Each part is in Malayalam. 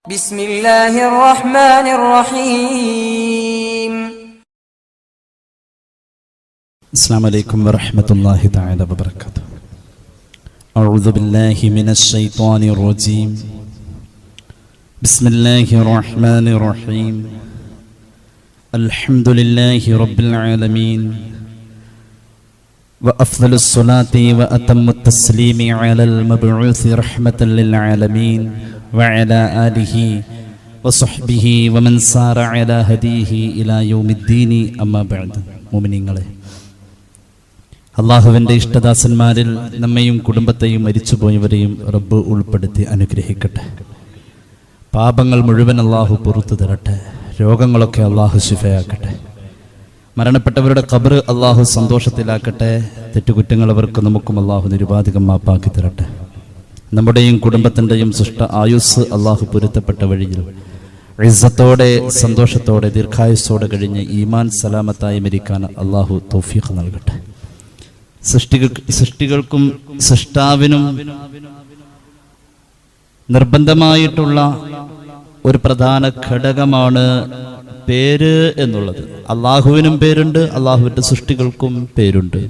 بسم الله الرحمن الرحيم. السلام عليكم ورحمة الله تعالى وبركاته. أعوذ بالله من الشيطان الرجيم. بسم الله الرحمن الرحيم. الحمد لله رب العالمين وأفضل الصلاة وأتم التسليم على المبعوث رحمة للعالمين وعلى آله وصحبه ومن سار على هديه إلى يوم الدين أما بعد. മുഅ്മിനീങ്ങളെ, അള്ളാഹുവിൻ്റെ ഇഷ്ടദാസന്മാരിൽ നമ്മയും കുടുംബത്തെയും മരിച്ചുപോയവരെയും റബ്ബ് ഉൾപ്പെടുത്തി അനുഗ്രഹിക്കട്ടെ. പാപങ്ങൾ മുഴുവൻ അള്ളാഹു പുറത്തു തരട്ടെ. രോഗങ്ങളൊക്കെ അള്ളാഹു ശിഫയാക്കട്ടെ. മരണപ്പെട്ടവരുടെ ഖബർ അള്ളാഹു സന്തോഷത്തിലാക്കട്ടെ. തെറ്റുകുറ്റങ്ങൾ അവർക്ക് നമുക്കും അള്ളാഹു നിരുപാധികം മാപ്പാക്കി തരട്ടെ. നമ്മുടെയും കുടുംബത്തിൻ്റെയും സൃഷ്ട ആയുസ് അള്ളാഹു പൊരുത്തപ്പെട്ട വഴിയിൽ ഇസ്സത്തോടെ സന്തോഷത്തോടെ ദീർഘായുസ്സോടെ കഴിഞ്ഞ് ഈമാൻ സലാമത്തായി മരിക്കാൻ അള്ളാഹു തൗഫീഖ് നൽകട്ടെ. സൃഷ്ടികൾക്കും സൃഷ്ടാവിനും നിർബന്ധമായിട്ടുള്ള ഒരു പ്രധാന ഘടകമാണ് പേര് എന്നുള്ളത്. അള്ളാഹുവിനും പേരുണ്ട്, അള്ളാഹുവിൻ്റെ സൃഷ്ടികൾക്കും പേരുണ്ട്.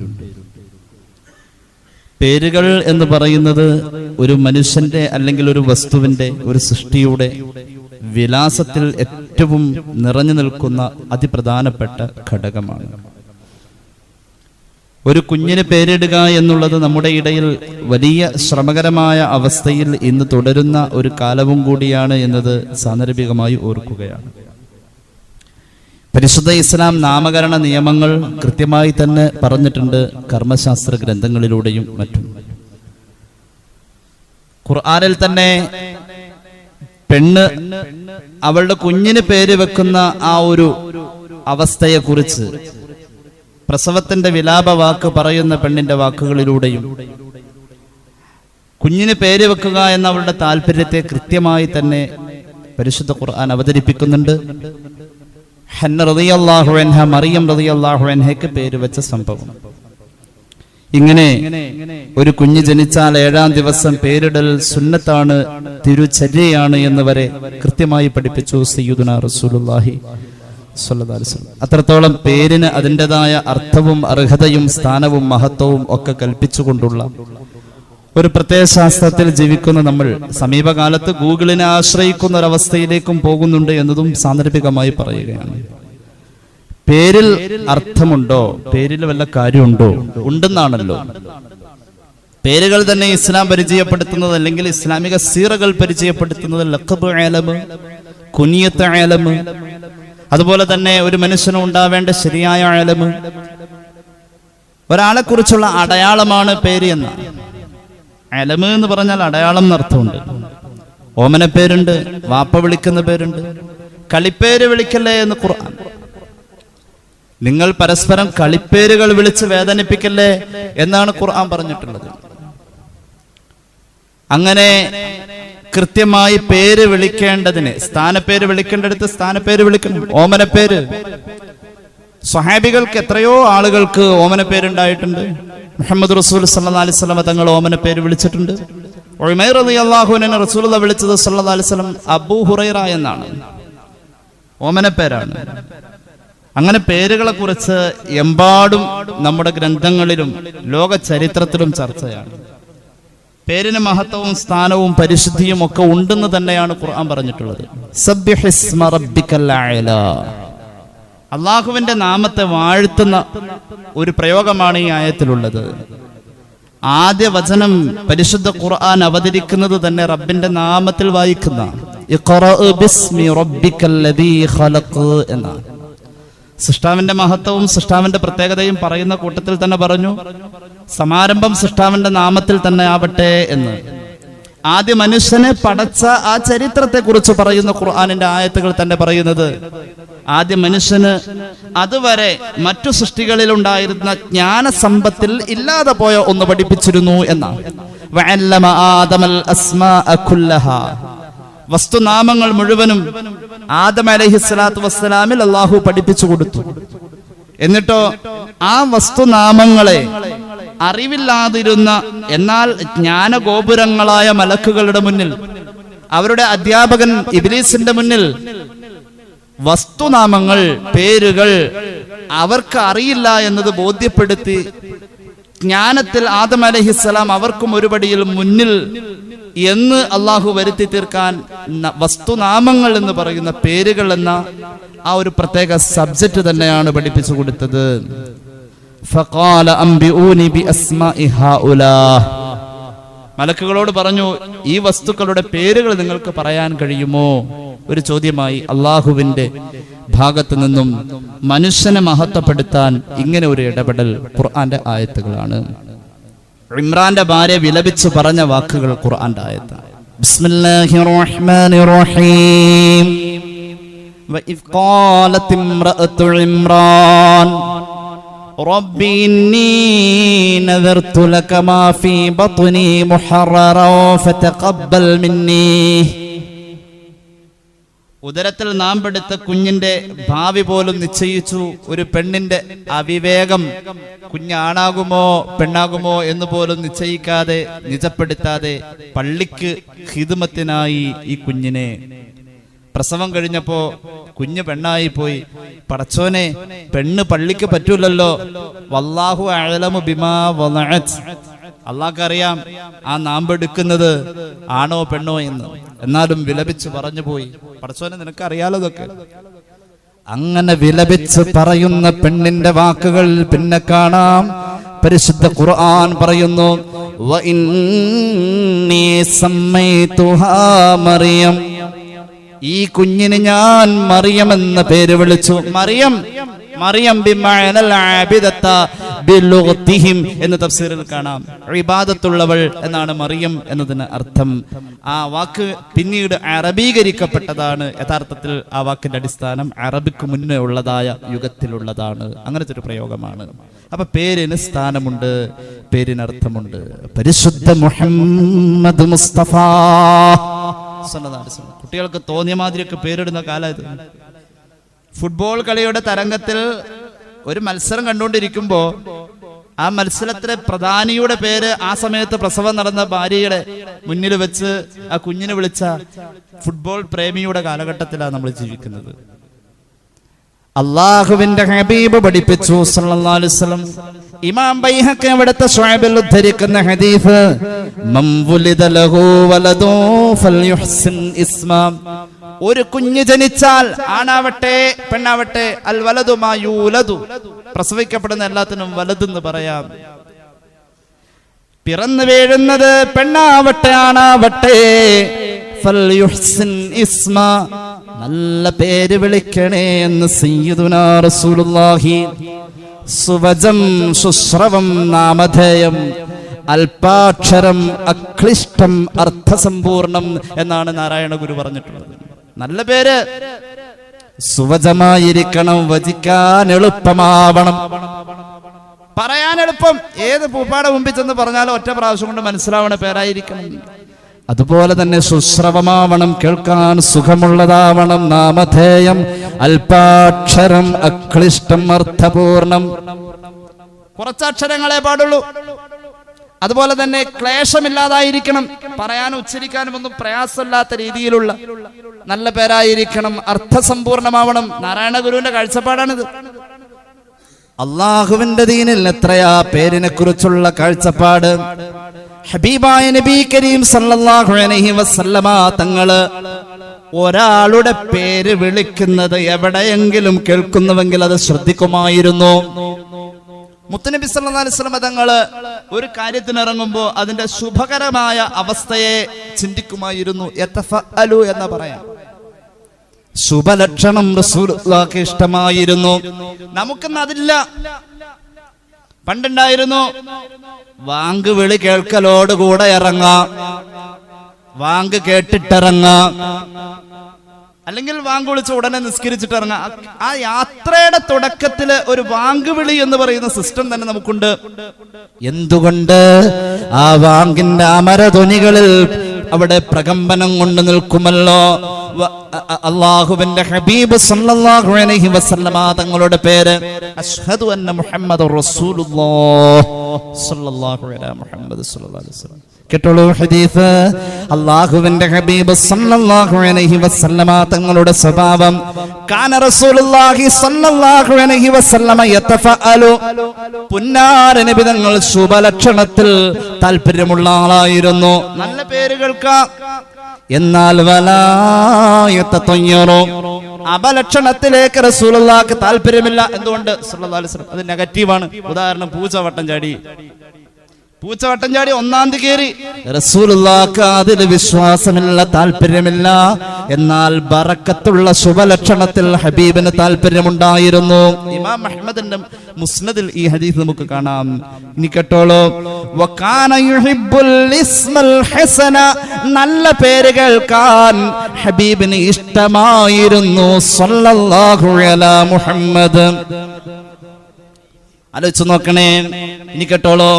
പേരുകൾ എന്ന് പറയുന്നത് ഒരു മനുഷ്യന്റെ അല്ലെങ്കിൽ ഒരു വസ്തുവിന്റെ, ഒരു സൃഷ്ടിയുടെ വിലാസത്തിൽ ഏറ്റവും നിറഞ്ഞു നിൽക്കുന്ന അതിപ്രധാനപ്പെട്ട ഘടകമാണ്. ഒരു കുഞ്ഞിന് പേരിടുക എന്നുള്ളത് നമ്മുടെ ഇടയിൽ വലിയ ശ്രമകരമായ അവസ്ഥയിൽ ഇന്ന് തുടരുന്ന ഒരു കാലവും കൂടിയാണ് എന്നത് സാന്ദർഭികമായി ഓർക്കുകയാണ്. പരിശുദ്ധ ഇസ്ലാം നാമകരണ നിയമങ്ങൾ കൃത്യമായി തന്നെ പറഞ്ഞിട്ടുണ്ട്, കർമ്മശാസ്ത്ര ഗ്രന്ഥങ്ങളിലൂടെയും മറ്റും. ഖുർആനിൽ തന്നെ പെണ്ണ് അവളുടെ കുഞ്ഞിന് പേര് വെക്കുന്ന ആ ഒരു അവസ്ഥയെക്കുറിച്ച്, പ്രസവത്തിന്റെ വിലാപ വാക്ക് പറയുന്ന പെണ്ണിന്റെ വാക്കുകളിലൂടെയും കുഞ്ഞിന് പേര് വെക്കുക എന്ന അവളുടെ താല്പര്യത്തെ കൃത്യമായി തന്നെ പരിശുദ്ധ ഖുർആൻ അവതരിപ്പിക്കുന്നുണ്ട്. ഹന്ന റളിയല്ലാഹു അൻഹ മറിയം റളിയല്ലാഹു അൻഹയ്ക്ക് പേര് വെച്ച സംഭവം. ഇങ്ങനെ ഒരു കുഞ്ഞ് ജനിച്ചാൽ 7-ാം ദിവസം പേരിടൽ സുന്നത്താണ്, തിരുചര്യയാണ് എന്ന് വരെ കൃത്യമായി പഠിപ്പിച്ചു സയ്യിദുനാ റസൂലുള്ളാഹി സ്വല്ലല്ലാഹു അലൈഹി വസല്ലം. അത്രത്തോളം പേരിന് അതിൻ്റെതായ അർത്ഥവും അർഹതയും സ്ഥാനവും മഹത്വവും ഒക്കെ കൽപ്പിച്ചുകൊണ്ടുള്ള ഒരു പ്രത്യയശാസ്ത്രത്തിൽ ജീവിക്കുന്ന നമ്മൾ സമീപകാലത്ത് ഗൂഗിളിനെ ആശ്രയിക്കുന്ന ഒരവസ്ഥയിലേക്കും പോകുന്നുണ്ട് എന്നതും സാന്ദർഭികമായി പറയുകയാണ്. പേരിൽ അർത്ഥമുണ്ടോ? പേരിൽ വല്ല കാര്യമുണ്ടോ? ഉണ്ടെന്നാണല്ലോ. പേരുകൾ തന്നെ ഇസ്ലാം പരിചയപ്പെടുത്തുന്നത്, അല്ലെങ്കിൽ ഇസ്ലാമിക സീറകൾ പരിചയപ്പെടുത്തുന്നത് ലഖബ് ആലം, കുനിയത്ത് ആലം, അതുപോലെ തന്നെ ഒരു മനുഷ്യന് ഉണ്ടാവേണ്ട ശരിയായ ആലം, ഒരാളെ കുറിച്ചുള്ള അടയാളമാണ് പേര് എന്നാണ്. അലമ് എന്ന് പറഞ്ഞാൽ അടയാളം എന്നർത്ഥമുണ്ട്. ഓമന പേരുണ്ട്, വാപ്പ വിളിക്കുന്ന പേരുണ്ട്, കളിപ്പേര് വിളിക്കല്ലേ എന്ന് ഖുർആൻ. നിങ്ങൾ പരസ്പരം കളിപ്പേരുകൾ വിളിച്ച് വേദനിപ്പിക്കല്ലേ എന്നാണ് ഖുർആൻ പറഞ്ഞിട്ടുള്ളത്. അങ്ങനെ കൃത്യമായി പേര് വിളിക്കേണ്ടതിന്, സ്ഥാനപ്പേര് വിളിക്കേണ്ടടുത്ത് സ്ഥാനപ്പേര് വിളിക്കണം. ഓമനപ്പേര് സ്വഹാബികൾക്ക് എത്രയോ ആളുകൾക്ക് ഓമനപ്പേരുണ്ടായിട്ടുണ്ട്. മുഹമ്മദ് റസൂൽ സല്ലല്ലാഹു അലൈഹി വസല്ലം തങ്ങൾ ഓമനപ്പേര് വിളിച്ചിട്ടുണ്ട്. ഉമൈർ റളിയല്ലാഹു അൻഹു റസൂലുള്ളാഹി വിളിച്ചത് സല്ലല്ലാഹു അലൈഹി വസല്ലം അബൂ ഹുറൈറ എന്നാണ്, ഓമനപ്പേരാണ്. അങ്ങനെ പേരുകളെ കുറിച്ച് എമ്പാടും നമ്മുടെ ഗ്രന്ഥങ്ങളിലും ലോക ചരിത്രത്തിലും ചർച്ചയാണ്. പേരിന് മഹത്വവും സ്ഥാനവും പരിശുദ്ധിയും ഒക്കെ ഉണ്ടെന്ന് തന്നെയാണ് ഖുർആൻ പറഞ്ഞിട്ടുള്ളത്. സബ്ബിഹിസ്മ റബ്ബിക്കൽ അഅ്ലാ, അള്ളാഹുവിന്റെ നാമത്തെ വാഴ്ത്തുന്ന ഒരു പ്രയോഗമാണ് ഈ ആയത്തിലുള്ളത്. ആദ്യ വചനം പരിശുദ്ധ ഖുർആൻ അവതരിക്കുന്നത് തന്നെ റബ്ബിന്റെ നാമത്തിൽ വായിക്കുന്ന ഇഖ്റാ ബിസ്മി റബ്ബിക്കല്ലദീ ഖലഖ് എന്നാണ്. സൃഷ്ടാവിന്റെ മഹത്വവും സൃഷ്ടാവിന്റെ പ്രത്യേകതയും പറയുന്ന കൂട്ടത്തിൽ തന്നെ പറഞ്ഞു, സമാരംഭം സൃഷ്ടാവിന്റെ നാമത്തിൽ തന്നെ ആവട്ടെ എന്ന്. ആദ്യ മനുഷ്യനെ പടച്ച ആ ചരിത്രത്തെ കുറിച്ച് പറയുന്ന ഖുർആനിന്റെ ആയത്തുകൾ തന്നെ പറയുന്നത്, ആദ്യ മനുഷ്യന് അതുവരെ മറ്റു സൃഷ്ടികളിൽ ഉണ്ടായിരുന്ന ജ്ഞാനസമ്പത്തിൽ ഇല്ലാതെ പോയ ഒന്ന് പഠിപ്പിച്ചിരുന്നു എന്നാണ്. വഅല്ലമ ആദമൽ അസ്മാഅ കുല്ലഹാ, വസ്തുനാമങ്ങൾ മുഴുവനും ആദം അലൈഹിസ്സലാത്തു വസ്സലാമിൽ അല്ലാഹു പഠിപ്പിച്ചു കൊടുത്തു. എന്നിട്ടോ ആ വസ്തുനാമങ്ങളെ അറിവില്ലാതിരുന്ന എന്നാൽ ജ്ഞാനഗോപുരങ്ങളായ മലക്കുകളുടെ മുന്നിൽ അവരുടെ അധ്യാപകൻ ഇബ്ലീസിന്റെ മുന്നിൽ വസ്തുനാമങ്ങൾ, പേരുകൾ അവർക്ക് അറിയില്ല എന്നത് ബോധ്യപ്പെടുത്തി ജ്ഞാനത്തിൽ ആദം അലൈഹിസ്സലാം അവർക്കും ഒരുപടിയിൽ മുന്നിൽ എന്ന് അള്ളാഹു വരുത്തി തീർക്കാൻ വസ്തുനാമങ്ങൾ എന്ന് പറയുന്ന പേരുകൾ എന്ന ആ ഒരു പ്രത്യേക സബ്ജക്റ്റ് തന്നെയാണ് പഠിപ്പിച്ചു കൊടുത്തത്. ഫഖാല അംബിഊനി ബിഅസ്മാഇ ഹൗലാ, മലക്കുകളോട് പറഞ്ഞു, ഈ വസ്തുക്കളുടെ പേരുകൾ നിങ്ങൾക്ക് പറയാൻ കഴിയുമോ? ഒരു ചോദ്യമായി അള്ളാഹുവിന്റെ ഭാഗത്തു നിന്നും മനുഷ്യനെ മഹത്വപ്പെടുത്താൻ ഇങ്ങനെ ഒരു ഇടപെടൽ ഖുർആന്റെ ആയത്തുകളാണ്. ഇമ്രാന്റെ ഭാര്യ വിലപിച്ചു പറഞ്ഞ വാക്കുകൾ ഖുർആന്റെ ആയത്താണ്. ബിസ്മില്ലാഹിർ റഹ്മാനിർ റഹീം. വഇദ് ഖാലത് ഇംറഅതു ഇമ്രാൻ റബ്ബി ഇന്നി നദർതു ലക മാ ഫീ ബത്നി മുഹററൻ ഫതഖബ്ബൽ മിന്നി. ഉദരത്തിൽ നാം പെടുത്ത കുഞ്ഞിന്റെ ഭാവി പോലും നിശ്ചയിച്ചു. ഒരു പെണ്ണിന്റെ അവിവേകം, കുഞ്ഞാണാകുമോ പെണ്ണാകുമോ എന്ന് പോലും നിശ്ചയിക്കാതെ, നിജപ്പെടുത്താതെ പള്ളിക്ക് ഖിദ്മത്തിനായി ഈ കുഞ്ഞിനെ പ്രസവം കഴിഞ്ഞപ്പോ കുഞ്ഞ് പെണ്ണായി പോയി. പടച്ചോനെ, പെണ്ണ് പള്ളിക്ക് പറ്റൂലല്ലോ. വല്ലാഹു അഅലമു ബിമാ വലഅത്, അള്ളാഹ്ക്കറിയാം ആ നാമ്പെടുക്കുന്നത് ആണോ പെണ്ണോ എന്ന്. എന്നാലും വിലപിച്ച് പറഞ്ഞു പോയി, പടച്ചോനെ നിനക്കറിയാലോ ഇതൊക്കെ. അങ്ങനെ വിലപിച്ച് പറയുന്ന പെണ്ണിന്റെ വാക്കുകൾ പിന്നെ കാണാം. പരിശുദ്ധ ഖുർആൻ പറയുന്നു, വഇന്നീ സമ്മൈതുഹാ മറിയം, ഈ കുഞ്ഞിന് ഞാൻ മറിയം എന്ന പേര് വിളിച്ചു. മറിയം, മറിയം ബിമഅനൽ ആബിദത ബിലുഗ്തിഹിം എന്ന് തഫ്സീറിൽ കാണാം. ഇബാദത്തുള്ളവൾ എന്നാണ് മറിയം എന്നതിന് അർത്ഥം. ആ വാക്ക് പിന്നീട് അറബീകരിക്കപ്പെട്ടതാണ്. യഥാർത്ഥത്തിൽ ആ വാക്കിന്റെ അടിസ്ഥാനം അറബിക്ക് മുന്നേ ഉള്ളതായ യുഗത്തിലുള്ളതാണ്. അങ്ങനത്തെ ഒരു പ്രയോഗമാണ്. അപ്പൊ പേരിന് സ്ഥാനമുണ്ട്, പേരിന് അർത്ഥമുണ്ട്. പരിശുദ്ധ മുഹമ്മദ് മുസ്തഫ കുട്ടികൾക്ക് തോന്നിയ മാതിരിയൊക്കെ പേരിടുന്ന കാലം ഇത്. ഫുട്ബോൾ കളിയുടെ തരംഗത്തിൽ ഒരു മത്സരം കണ്ടുകൊണ്ടിരിക്കുമ്പോ ആ മത്സരത്തിലെ പ്രധാനിയുടെ പേര് ആ സമയത്ത് പ്രസവം നടന്ന ഭാര്യയുടെ മുന്നിൽ വെച്ച് ആ കുഞ്ഞിനെ വിളിച്ച ഫുട്ബോൾ പ്രേമിയുടെ കാലഘട്ടത്തിലാണ് നമ്മൾ ജീവിക്കുന്നത്. അള്ളാഹുവിന്റെ ഹബീബ് പഠിപ്പിച്ചു സല്ലല്ലാഹു അലൈഹി വസല്ലം. ഇമാം ബൈഹഖി അവിടുത്തെ ശുഅബിൽ ഉദ്ധരിക്കുന്ന ഹദീസ്, മൻ വുലിദ ലഹു വലദു ഫൽയുഹ്സിൻ ഇസ്മാ, ഒരു കുഞ്ഞ് ജനിച്ചാൽ ആണാവട്ടെ പെണ്ണാവട്ടെ, അൽ വലദു മാ യൂലദു, പ്രസവിക്കപ്പെടുന്ന എല്ലാത്തിനും വലതെന്ന് പറയാം. പിറന്നു വീഴുന്നത് പെണ്ണാവട്ടെ ആണാവട്ടെ, ഫൽയുഹ്സിൻ ഇസ്മാ, നല്ല പേര് വിളിക്കണേ എന്ന് സയ്യിദുനാ റസൂലുള്ളാഹി. സുവജം ശുശ്രവം നാമധേയം, അല്പാക്ഷരം അക്ലിഷ്ടം അർത്ഥസമ്പൂർണം എന്നാണ് നാരായണ ഗുരു പറഞ്ഞിട്ടുള്ളത്. നല്ല പേര് സുവജമായിരിക്കണം, വചിക്കാൻ എളുപ്പമാവണം, പറയാൻ എളുപ്പം. ഏത് പൂപ്പാടെ മുമ്പിൽ ചെന്ന് പറഞ്ഞാലും ഒറ്റ പ്രാവശ്യം കൊണ്ട് മനസ്സിലാവണ പേരായിരിക്കണം. അതുപോലെ തന്നെ ശുശ്രവമാവണം, കേൾക്കാൻ സുഖമുള്ളതാവണം. നാമധേയം അല്പാക്ഷരം അക്ലിഷ്ടം അർത്ഥപൂർണം, കുറച്ചക്ഷരങ്ങളെ പാടുള്ളൂ. അതുപോലെ തന്നെ ക്ലേശമില്ലാതായിരിക്കണം, പറയാനും ഉച്ചരിക്കാനും ഒന്നും പ്രയാസമില്ലാത്ത രീതിയിലുള്ള നല്ല പേരായിരിക്കണം. അർത്ഥസമ്പൂർണമാവണം. നാരായണ ഗുരുവിന്റെ കാഴ്ചപ്പാടാണിത്. അള്ളാഹുവിന്റെ ദീനിൽ എത്രയാ പേരിനെ കുറിച്ചുള്ള കാഴ്ചപ്പാട്. ഹബീബായ നബി കരീം സല്ലല്ലാഹു അലൈഹി വസല്ലമ തങ്ങള് ഒരാളുടെ പേര് വിളിക്കുന്നത് എവിടെയെങ്കിലും കേൾക്കുന്നുവെങ്കിൽ അത് ശ്രദ്ധിക്കുമായിരുന്നു. മുത്തുനബി സല്ലല്ലാഹു അലൈഹി വസല്ലമ തങ്ങള് ഒരു കാര്യത്തിനിറങ്ങുമ്പോ അതിന്റെ ശുഭകരമായ അവസ്ഥയെ ചിന്തിക്കുമായിരുന്നു. യതഫഅലു എന്ന് പറയാം, ശുഭലക്ഷണം റസൂലുള്ളാഹിക്ക് ഇഷ്ടമായിരുന്നു. നമുക്കൊന്നും അതില്ല. പണ്ടുണ്ടായിരുന്നു, വാങ്ക് വിളി കേൾക്കലോടുകൂടെ ഇറങ്ങാം, വാങ്ക് കേട്ടിട്ടിറങ്ങാം, അല്ലെങ്കിൽ വാങ്ക് വിളിച്ച് ഉടനെ നിസ്കരിച്ചിട്ട് ഇറങ്ങാം. ആ യാത്രയുടെ തുടക്കത്തില് ഒരു വാങ്ക് വിളി എന്ന് പറയുന്ന സിസ്റ്റം തന്നെ നമുക്കുണ്ട്. എന്തുകൊണ്ട്? ആ വാങ്കിന്റെ അമരധ്വനികളിൽ അവിടെ പ്രകമ്പനം കൊണ്ട് നിൽക്കുമല്ലോ. അല്ലാഹുവിന്റെ ഹബീബ് സല്ലല്ലാഹു അലൈഹി വസല്ലമ തങ്ങളുടെ പേര് അശ്ഹദു അന്ന മുഹമ്മദുർ റസൂലുള്ളാഹ് സല്ലല്ലാഹു അലൈഹി മുഹമ്മദ് സല്ലല്ലാഹു അലൈഹി വസല്ലം. കേട്ടോളൂ ഹദീസ്. അല്ലാഹുവിന്റെ ഹബീബ് സല്ലല്ലാഹു അലൈഹി വസല്ലമ തങ്ങളുടെ സ്വഭാവം, കാന റസൂലുള്ളാഹി സല്ലല്ലാഹു അലൈഹി വസല്ലമ യതഫഅലു, പുന്നാര നബി തങ്ങൾ ശുഭലക്ഷണത്തിൽ താല്പര്യമുള്ള ആളായിരുന്നു. നല്ല പേരുകൾക്ക്. എന്നാൽ വലായതതയ്യറു, അപലക്ഷണത്തിലേക്ക് റസൂലുള്ളാഹിക്ക് താല്പര്യമില്ല. എന്തുകൊണ്ട്? സല്ലല്ലാഹു അലൈഹി വസല്ലം അത് നെഗറ്റീവാണ്. ഉദാഹരണം, പൂച്ച വട്ടം ചാടി ഒന്നാം തീയതി കയറി. റസൂലുള്ളാഹിക്ക് അതിൽ വിശ്വാസമില്ല, താല്പര്യമില്ല. എന്നാൽ ബറക്കത്തുള്ള ശുഭലക്ഷണത്തിൽ ഹബീബിന് താല്പര്യമുണ്ടായിരുന്നു. ഇമാം അഹ്മദിന്റെ മുസ്നദിൽ ഈ ഹദീസ് നമുക്ക് കാണാം. ഇനി കേട്ടോളൂ, വകാന യുഹിബ്ബുൽ ഇസ്മൽ ഹസന, നല്ല പേര് കേൾക്കാൻ ഹബീബിന് ഇഷ്ടമായിരുന്നു. സല്ലല്ലാഹു അലാ മുഹമ്മദ്. ആലോചിച്ച് നോക്കണേ. ഇനി കേട്ടോളൂ,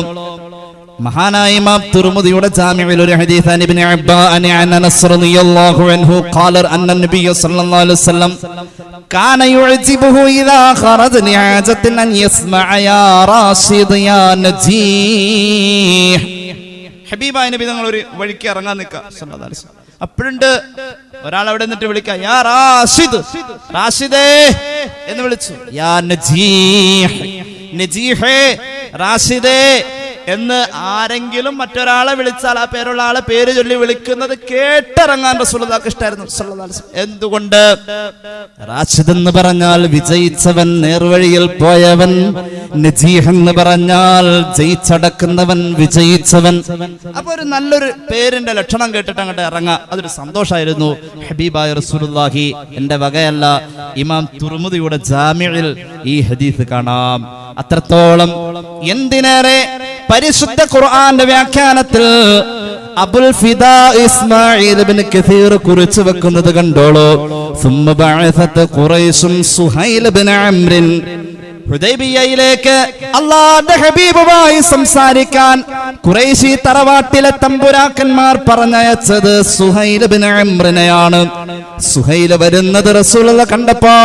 മഹാനായ ഇമാം തുർമുദിയുടെ ജാമിഉൽ ഒരു ഹദീസ് അൻ ഇബ്നു അബ്ബാൻ അൻ അനസ് റളിയല്ലാഹു അൻഹു ഖാല അന്ന നബി സല്ലല്ലാഹു അലൈഹി വസല്ലം കാന യുഅജിബുഹു ഇദാ ഖറജ ലിഹാജത്തിൻ അൻ യസ്മഅ യാ റാഷിദ് യാ നജീഹ്. ഹബീബായ നബി തങ്ങൾ ഒരു വഴിക്ക് ഇറങ്ങാൻ നിൽക്കുക സല്ലല്ലാഹു അലൈഹി വസല്ലം. അപ്പോഴുണ്ട് ഒരാൾ അവിടെ നിന്നിട്ട് വിളിക്കുക, യാ റാഷിദ്, റാഷിദേ എന്ന് വിളിച്ചു. യാ നജീഹ്, നജീഹേ, റാഷിദേ എന്ന് ആരെങ്കിലും മറ്റൊരാളെ വിളിച്ചാൽ ആ പേരുള്ള ആളെ പേര് ചൊല്ലി വിളിക്കുന്നത് കേട്ടിറങ്ങാൻ റസൂലുള്ളാഹിക്ക് ഇഷ്ടമായിരുന്നു സല്ലല്ലാഹു അലൈഹി വസല്ലം. എന്തുകൊണ്ട്? റാഷിദ് എന്ന് പറഞ്ഞാൽ വിജയിച്ചവൻ, നേർവഴിയിൽ പോയവൻ. നജീഹ് എന്ന് പറഞ്ഞാൽ ജയിച്ചടക്കുന്നവൻ, വിജയിച്ചവൻ. അപ്പൊ ഒരു നല്ലൊരു പേരിന്റെ ലക്ഷണം കേട്ടിട്ട് അങ്ങോട്ട് ഇറങ്ങാം. അതൊരു സന്തോഷമായിരുന്നു. ഹബീബായ റസൂലുള്ളാഹി എന്റെ വകയല്ല, ഇമാം തുർമുദിയുടെ ജാമിഉൽ ഈ ഹദീസ് കാണാം. അത്രത്തോളം എന്തിനേറെ പരിശുദ്ധ ഖുർആന്റെ വ്യാഖ്യാനത്തിൽ അബുൽ ഫിദാ ഇസ്മാഈൽ ഇബ്നു കസീർ കുറിച്ചു വെക്കുന്നത് കണ്ടോളൂ. സുമ്മ ബഅസത ഖുറൈശും സുഹൈൽ ഇബ്നു അംറിൻ, ഹുദൈബിയയിലേക്ക് അല്ലാഹുവിന്റെ ഹബീബുമായി സംസാരിക്കാൻ ഖുറൈശി തറവാട്ടിലെ തമ്പുരാക്കന്മാർ പറഞ്ഞയച്ചത് സുഹൈൽ ഇബ്നു അംറിനെയാണ്. സുഹൈൽ വരുന്നത് റസൂലുള്ളാഹി കണ്ടപ്പോ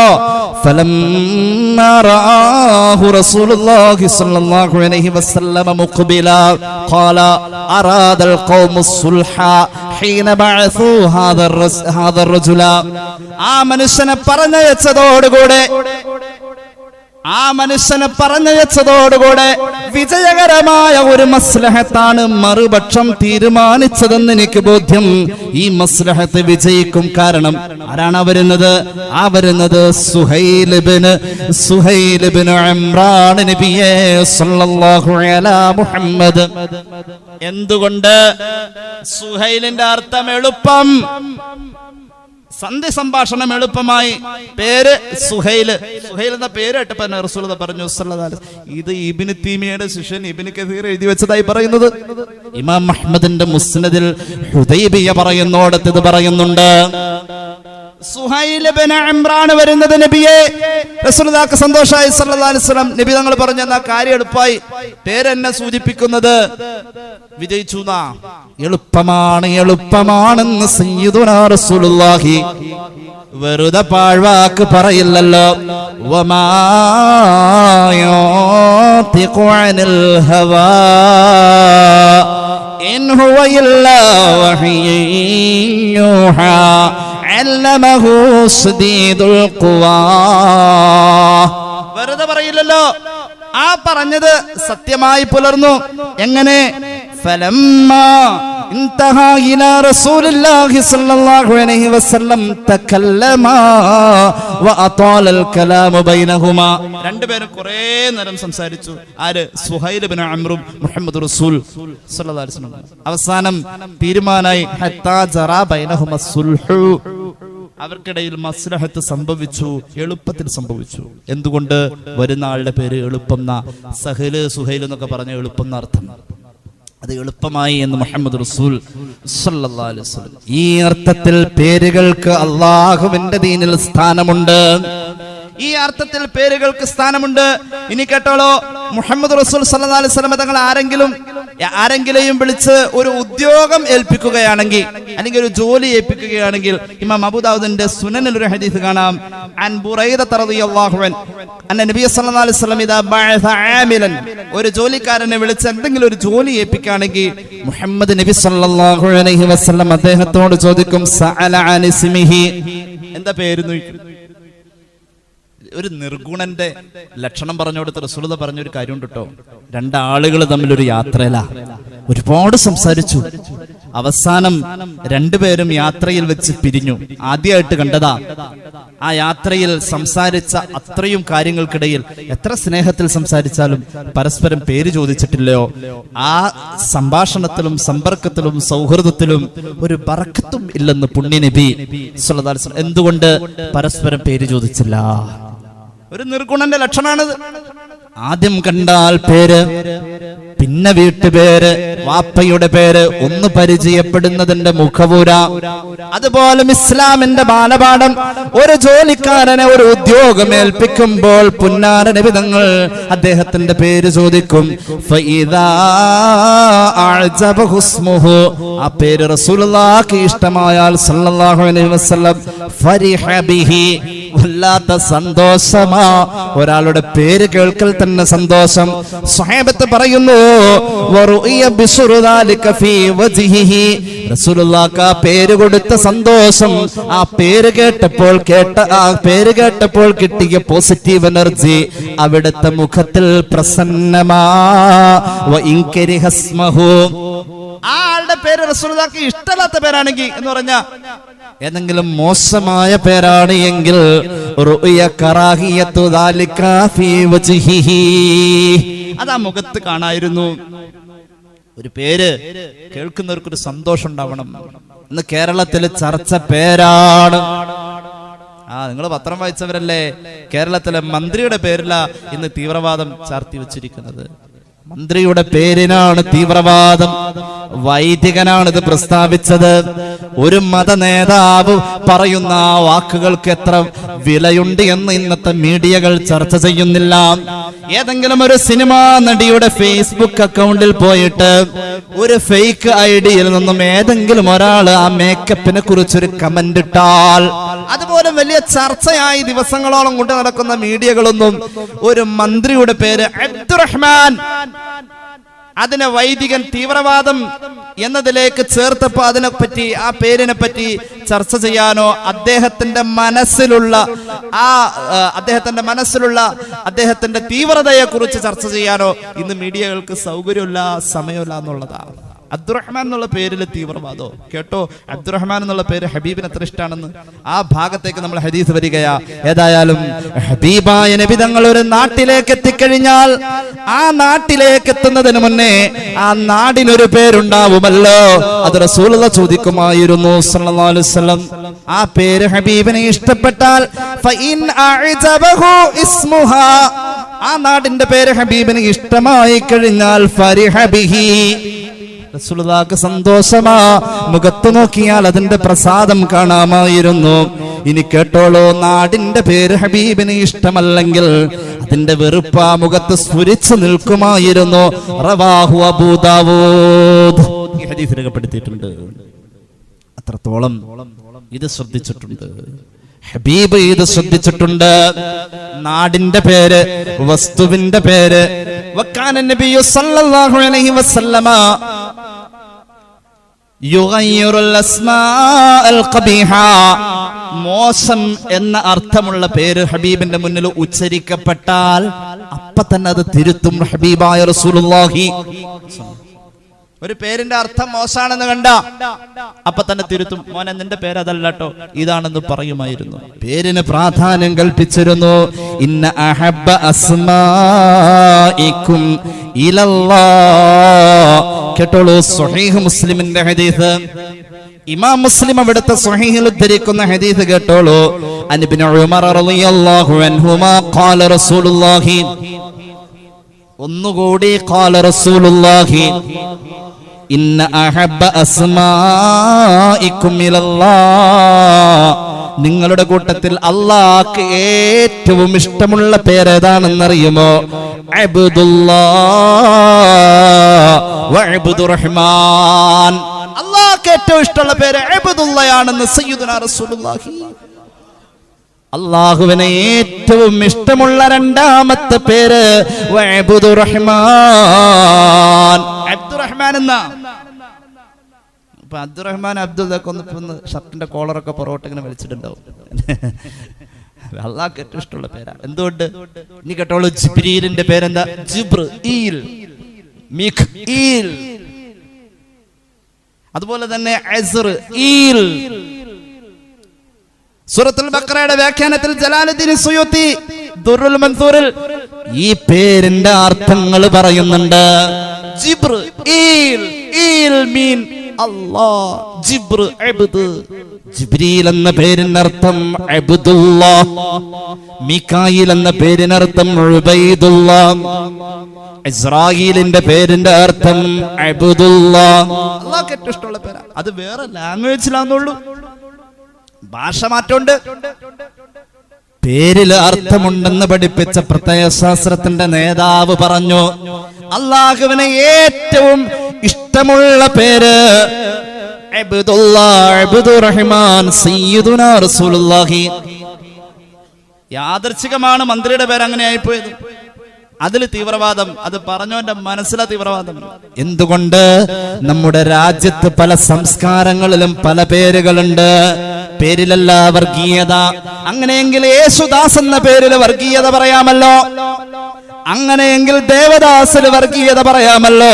ഫലമ്മാ റആഹു റസൂലുള്ളാഹി സ്വല്ലല്ലാഹു അലൈഹി വസല്ലം മുഖ്ബില ഖാല അറാദൽ ഖൗമു സുൽഹ ഹീന ബഅസൂ ഹാദ റജുല. ആ മനുഷ്യനെ പറഞ്ഞയച്ചതോടുകൂടെ വിജയകരമായ ഒരു മസ്ലഹത്താണ് മറുപക്ഷം തീരുമാനിച്ചതെന്ന് എനിക്ക് ബോധ്യം. ഈ മസ്ലഹത്ത് വിജയിക്കും. കാരണം ആരാണ് വരുന്നത്? വരുന്നത് സുഹൈൽ ഇബ്നു ഇമ്രാൻ നബിയേ സല്ലല്ലാഹു അലാ മുഹമ്മദ്. എന്തുകൊണ്ട്? സുഹൈലിന്റെ അർത്ഥം എളുപ്പം, സന്ധി സംഭാഷണം എളുപ്പമായി. പേര് സുഹൈല്. സുഹൈൽ എന്ന പേര് കേട്ടപ്പോൾ റസൂലുള്ളാഹി പറഞ്ഞു സല്ലല്ലാഹു അലൈഹി വസല്ലം, ഇത് ഇബ്നു തീമിയയുടെ ശിഷ്യൻ ഇബ്നു കസീർ എഴുതി വെച്ചതായി പറയുന്നത്. ഇമാം അഹ്മദിന്റെ മുസ്നദിൽ ഹുദൈബിയ പറയുന്നോടത്ത് ഇത് പറയുന്നുണ്ട്. സുഹൈൽ ഇബ്നു ഇമ്രാൻ വരുന്നത് നബിയെ റസൂലുള്ളാഹിക്ക് സന്തോഷമായി സല്ലല്ലാഹു അലൈഹി വസല്ലം. നബി തങ്ങൾ പറഞ്ഞു, എന്നാ കാര്യം എളുപ്പമായി. പേരെന്നെ സൂചിപ്പിക്കുന്നത് വിജയിച്ചു. എളുപ്പമാണെന്ന് സയ്യിദുനാ റസൂലുള്ളാഹി വെറുതെ പാഴ്വാക്ക് പറയില്ലല്ലോ. വമാ യന്തിഖു അനിൽ ഹവാ ഇൻ ഹുവ ഇല്ലാ വഹയ്യുൻ യൂഹാ അല്ലമഹു ശദീദുൽ ഖുവാ. വെറുതെ പറയില്ലല്ലോ. ആ പറഞ്ഞത് സത്യമായി പുലർന്നു. എങ്ങനെ? فلما انتهى إلى رسول الله صلى الله عليه وسلم تكلما وأطال الكلام بينهما. രണ്ടുപേരും കുറേ നേരം സംസാരിച്ചു. ആര്? സുഹൈൽ ഇബ്നു അംറും മുഹമ്മദ് റസൂൽ സല്ലല്ലാഹു അലൈഹി വസല്ലം. അവസാനം തീരുമാനായി ഹത്താ ജറാ ബൈനഹുമ സുൽഹു. അവർക്കിടയിൽ മസ്ലഹത്ത് സംഭവിച്ചു, എളുപ്പത്തിൽ സംഭവിച്ചു. എന്തുകൊണ്ട്? വരുന്ന ആളുടെ പേര് എളുപ്പം. സഹല് സുഹൈൽ എന്നൊക്കെ പറഞ്ഞ എളുപ്പം എന്നർത്ഥം. അത് എളുപ്പമായി എന്ന് മുഹമ്മദ് റസൂൽ സല്ലല്ലാഹു അലൈഹി വസല്ലം. ഈ അർത്ഥത്തിൽ പേരുകൾക്ക് അല്ലാഹുവിന്റെ ദീനിൽ സ്ഥാനമുണ്ട്. ഈ അർത്ഥത്തിൽ പേരുകൾക്ക് സ്ഥാനമുണ്ട്. ഇനി കേട്ടോളൂ, മുഹമ്മദ് റസൂൽ സല്ലല്ലാഹു അലൈഹി വസല്ലം തങ്ങൾ ആരെങ്കിലും ആരെങ്കിലും വിളിച്ച് ഒരു ഉദ്യോഗം ഏൽപ്പിക്കുകയാണെങ്കിൽ അല്ലെങ്കിൽ ഒരു ജോലി ഏൽപ്പിക്കുകയാണെങ്കിൽ ഇമാം അബൂ ദാവൂദിന്റെ സുനനിൽ ഒരു ഹദീസ് കാണാം. അൻ ബുറൈദ റളിയല്ലാഹു അൻഹു അന്ന നബി സല്ലല്ലാഹു അലൈഹി വസല്ലം ഇദാ ബഅസ ആമിലൻ, ഒരു ജോലിക്കാരനെ വിളിച്ച് എന്തെങ്കിലും ഒരു ജോലി ഏൽപ്പിക്കുകയാണെങ്കിൽ മുഹമ്മദ് നബി സല്ലല്ലാഹു അലൈഹി വസല്ലം അദ്ദേഹത്തോട് ചോദിക്കും സഅല അൻ ഇസ്മിഹി, എന്താ പേര് ചോദിക്കും. ഒരു നിർഗുണന്റെ ലക്ഷണം പറഞ്ഞു കൊടുത്ത് റസൂലുള്ളാഹി പറഞ്ഞൊരു കാര്യമുണ്ട് കേട്ടോ. രണ്ടാളുകൾ തമ്മിലൊരു യാത്രയിലാ, ഒരുപാട് സംസാരിച്ചു. അവസാനം രണ്ടുപേരും യാത്രയിൽ വെച്ച് പിരിഞ്ഞു. ആദ്യമായിട്ട് കണ്ടതാ. ആ യാത്രയിൽ സംസാരിച്ച അത്രയും കാര്യങ്ങൾക്കിടയിൽ എത്ര സ്നേഹത്തിൽ സംസാരിച്ചാലും പരസ്പരം പേര് ചോദിച്ചിട്ടില്ലയോ. ആ സംഭാഷണത്തിലും സമ്പർക്കത്തിലും സൗഹൃദത്തിലും ഒരു ബറക്കത്തും ഇല്ലെന്ന് പുണ്യ നബി സല്ലല്ലാഹു അലൈഹി വസല്ലം. എന്തുകൊണ്ട് പരസ്പരം പേര് ചോദിച്ചില്ല? ഒരു നിർഗുണന്റെ ലക്ഷണാണിത്. ആദ്യം കണ്ടാൽ പേര്, പിന്നെ വീട്ടുപേര്, വാപ്പയുടെ പേര്, ഒന്ന് പരിചയപ്പെടുന്നതിന്റെ മുഖപുര. അതുപോലെ ഇസ്ലാമിന്റെ ബാലപാഠം, ഒരു ജോലിക്കാരനെ ഒരു ഉദ്യോഗം ഏൽപ്പിക്കുമ്പോൾ പുന്നാര നബി തങ്ങൾ അദ്ദേഹത്തിന്റെ പേര് ചോദിക്കും. ഫഇദാ അഅജബഹു ഇസ്മുഹു, ആ പേര് റസൂലുള്ളാഹിക്ക് ഇഷ്ടമായാൽ സല്ലല്ലാഹു അലൈഹി വസല്ലം ഫരിഹ ബിഹി, വല്ലാത്ത സന്തോഷമാ. ഒരാളുടെ പേര് കേൾക്കൽ തന്നെ സന്തോഷം. സ്വഹാബത്ത് പറയുന്നു റസൂലുള്ളാഹിക്ക് പേര് കൊടുത്ത സന്തോഷം, ആ പേര് കേട്ടപ്പോൾ കിട്ടിയ പോസിറ്റീവ് എനർജി അവിടുത്തെ മുഖത്തിൽ പ്രസന്നമാ. ആളുടെ പേര് റസൂലുള്ളാഹിക്ക് ഇഷ്ടമില്ലാത്ത പേരാണെങ്കിൽ എന്ന് പറഞ്ഞ ഏതെങ്കിലും മോശമായ പേരാണ് എങ്കിൽ അതാ മുഖത്ത് കാണായിരുന്നു. ഒരു പേര് കേൾക്കുന്നവർക്കൊരു സന്തോഷം ഉണ്ടാവണം. ഇന്ന് കേരളത്തിലെ ചർച്ച പേരാണ്. നിങ്ങൾ പത്രം വായിച്ചവരല്ലേ? കേരളത്തിലെ മന്ത്രിയുടെ പേരില ഇന്ന് തീവ്രവാദം ചാർത്തി വെച്ചിരിക്കുന്നത്. മന്ത്രിയുടെ പേരിനാണ് തീവ്രവാദം. വൈദികനാണ് ഇത് പ്രസ്താവിച്ചത്. ഒരു മത നേതാവ് പറയുന്ന ആ വാക്കുകൾക്ക് എത്ര വിലയുണ്ട് എന്ന് ഇന്നത്തെ മീഡിയകൾ ചർച്ച ചെയ്യുന്നില്ല. ഏതെങ്കിലും ഒരു സിനിമാ നടിയുടെ ഫേസ്ബുക്ക് അക്കൗണ്ടിൽ പോയിട്ട് ഒരു ഫേക്ക് ഐഡിയിൽ നിന്നും ഏതെങ്കിലും ഒരാൾ ആ മേക്കപ്പിനെ കുറിച്ചൊരു കമന്റ് ഇട്ടാൽ അതുപോലെ വലിയ ചർച്ചയായി ദിവസങ്ങളോളം കൊണ്ട് നടക്കുന്ന മീഡിയകളൊന്നും ഒരു മന്ത്രിയുടെ പേര് അബ്ദുറഹ്മാൻ, അതിനെ വൈദികൻ തീവ്രവാദം എന്നതിലേക്ക് ചേർത്തപ്പോ അതിനെപ്പറ്റി, ആ പേരിനെ പറ്റി ചർച്ച ചെയ്യാനോ അദ്ദേഹത്തിന്റെ മനസ്സിലുള്ള അദ്ദേഹത്തിന്റെ തീവ്രതയെ കുറിച്ച് ചർച്ച ചെയ്യാനോ ഇന്ന് മീഡിയകൾക്ക് സൗകര്യമില്ല, സമയമില്ല എന്നുള്ളതാണ്. അബ്ദുറഹ്മാൻ എന്നുള്ള പേരിൽ തീവ്രവാദോ കേട്ടോ. അബ്ദുറഹ്മാൻ എന്നുള്ള പേര് ഹബീബിന് എത്ര ഇഷ്ടമാണെന്ന് ആ ഭാഗത്തേക്ക് നമ്മൾ ഹദീസ് വരികയാ. ഏതായാലും ഹബീബായ നബി തങ്ങൾ ഒരു നാട്ടിലേക്ക് എത്തിക്കഴിഞ്ഞാൽ ആ നാട്ടിലേക്ക് എത്തുന്നതിന് മുന്നേ ആ നാടിനൊരു പേരുണ്ടാവുമല്ലോ. അത് റസൂലുള്ളാഹി ചോദിക്കുമായിരുന്നു സല്ലല്ലാഹു അലൈഹി വസല്ലം. ആ പേര് ഹബീബിനെ ഇഷ്ടപ്പെട്ടാൽ ഫഇൻ അഅജബഹു ഇസ്മുഹാ, ആ നാടിന്റെ പേര് ഹബീബിന് ഇഷ്ടമായി കഴിഞ്ഞാൽ ഫരിഹ ബിഹി, റസൂലുള്ളാഹിക്ക് സന്തോഷമാ. മുഖത്ത് നോക്കിയാൽ അതിന്റെ പ്രസാദം കാണാമായിരുന്നു. ഇനി കേട്ടോളൂ, നാടിന്റെ പേര് ഹബീബിന് ഇഷ്ടമല്ലെങ്കിൽ അതിന്റെ വെറുപ്പ് ആ മുഖത്ത് സ്ഫുരിച്ചു നിൽക്കുമായിരുന്നു. റവാഹു അബൂ ദാവൂദ്, ഈ ഹദീസ് രേഖപ്പെടുത്തിയിട്ടുണ്ട്. അത്രത്തോളം ഇത് ശ്രദ്ധിച്ചിട്ടുണ്ട് ഹബീബ്, ഇത് ശ്രദ്ധിച്ചിട്ടുണ്ട്. നാടിന്റെ പേര്, വസ്തുവിന്റെ പേര്. വക്കാന നബിയു സല്ലല്ലാഹു അലൈഹി വസല്ലമ യുഗയ്യിറുൽ അസ്മാഅൽ ഖബീഹ, മോശം എന്ന അർത്ഥമുള്ള പേര് ഹബീബിന്റെ മുന്നിൽ ഉച്ചരിക്കപ്പെട്ടാൽ അപ്പൊ തന്നെ അത് തിരുത്തും ഹബീബായ റസൂലുള്ളാഹി. ഒരു പേരിന്റെ അർത്ഥം മോശാണെന്ന് കണ്ട അപ്പൊ തന്നെ തിരുത്തും. മോനെ നിന്റെ പേര് അതല്ല കേട്ടോ, ഇതാണെന്ന് പറയുമായിരുന്നു. പേരിന് പ്രാധാന്യം കൽപ്പിച്ചിരുന്നു. ഇന്ന അഹബ്ബ അസ്മാഇകും ഇലല്ലാഹ്, കേട്ടോളൂ, സ്വഹീഹ് മുസ്ലിമിന്റെ ഹദീസ്. ഇമാം മുസ്ലിം അവിടുത്തെ സ്വഹീഹിൽ ഉദ്ധരിക്കുന്ന ഹദീസ് കേട്ടോളൂ. അൻ ഇബ്നു ഉമർ റളിയല്ലാഹു അൻഹുമാ ഖാല റസൂലുള്ളാഹി, ഒന്നുകൂടി ഖാല റസൂലുള്ളാഹി, ഇന്ന അഹബ്ബ അസ്മാഇകും ഇലല്ലാഹ്, നിങ്ങളുടെ കൂട്ടത്തിൽ അല്ലാഹ്ക്ക് ഏറ്റവും ഇഷ്ടമുള്ള പേര് ഏതാണെന്നറിയുമോ? അബ്ദുല്ലാഹ് വ അബ്ദുറഹ്മാൻ. അല്ലാഹ്ക്ക് ഏറ്റവും ഇഷ്ടമുള്ള പേര് അബ്ദുല്ലായാണെന്ന് സയ്യിദുനാ റസൂലുള്ളാഹി. അല്ലാഹുവിനെ ഏറ്റവും ഇഷ്ടമുള്ള രണ്ടാമത്തെ പേര് അബ്ദുറഹ്മാൻ. അബ്ദുറഹ്മാൻ എന്നാ. അബ്ദുറഹ്മാൻ അബ്ദുള്ളൊക്കെ ഒന്ന് ഷർട്ടിന്റെ കോളറൊക്കെ പുറകോട്ട് ഇങ്ങനെ വലിച്ചിട്ടുണ്ടാവും. അള്ളാഹ്ക്ക് ഏറ്റവും ഇഷ്ടമുള്ള പേരാ. എന്തുകൊണ്ട്? ഇനി കേട്ടോളൂ, ജിബ്രീലിന്റെ പേരെന്താ? ജിബ്രീൽ, മിഖ്ഈൽ. അതുപോലെ തന്നെ അസ്റഈൽ. സൂറത്തുൽ ബഖറയുടെ വ്യാഖ്യാനത്തിൽ ജലാലുദ്ദീൻ സുയൂത്തി ദുർറുൽ മൻസൂറിൽ ഈ പേരിന്റെ അർത്ഥങ്ങൾ പറയുന്നുണ്ട്. ജിബ്രീൽ, ഈൽ മീൻ അല്ലാഹ്, ജിബ്ർ അബ്ദ്. ജിബ്രീൽ എന്ന പേരിനർത്ഥം അബ്ദുല്ലാഹ്, മികായിൽ എന്ന പേരിനർത്ഥം ഉബൈദുല്ലാഹ്, ഇസ്രായീലിന്റെ പേരിന്റെ അർത്ഥം അബ്ദുല്ലാഹ്. അല്ലാഹ്ക്ക് ഏറ്റവും ഇഷ്ടമുള്ള പേരാ. അത് വേറെ ലാംഗ്വേജിലാന്നുള്ളൂ, ഭാഷ മാറ്റമുണ്ട്. പേരിൽ അർത്ഥമുണ്ടെന്ന് പഠിപ്പിച്ച പ്രത്യയശാസ്ത്രത്തിന്റെ നേതാവ് പറഞ്ഞു, അല്ലാഹുവിനെ ഏറ്റവും ഇഷ്ടമുള്ള പേര് അബ്ദുല്ലാഹ്, അബ്ദുറഹ്മാൻ, സയ്യിദുനാ റസൂലുള്ളാഹി. യാദർച്ഛികമാണ് മന്ത്രിയുടെ പേര് അങ്ങനെ ആയിപ്പോയത്. അതിൽ തീവ്രവാദം, അത് പറഞ്ഞവന്റെ മനസ്സിലെ തീവ്രവാദം. എന്തുകൊണ്ട്? നമ്മുടെ രാജ്യത്ത് പല സംസ്കാരങ്ങളിലും പല പേരുകളുണ്ട്. പേരിലല്ല വർഗീയത. അങ്ങനെയെങ്കിൽ യേശുദാസ് എന്ന പേരിൽ വർഗീയത പറയാമല്ലോ, അങ്ങനെയെങ്കിൽ ദേവദാസിൽ വർഗീയത പറയാമല്ലോ.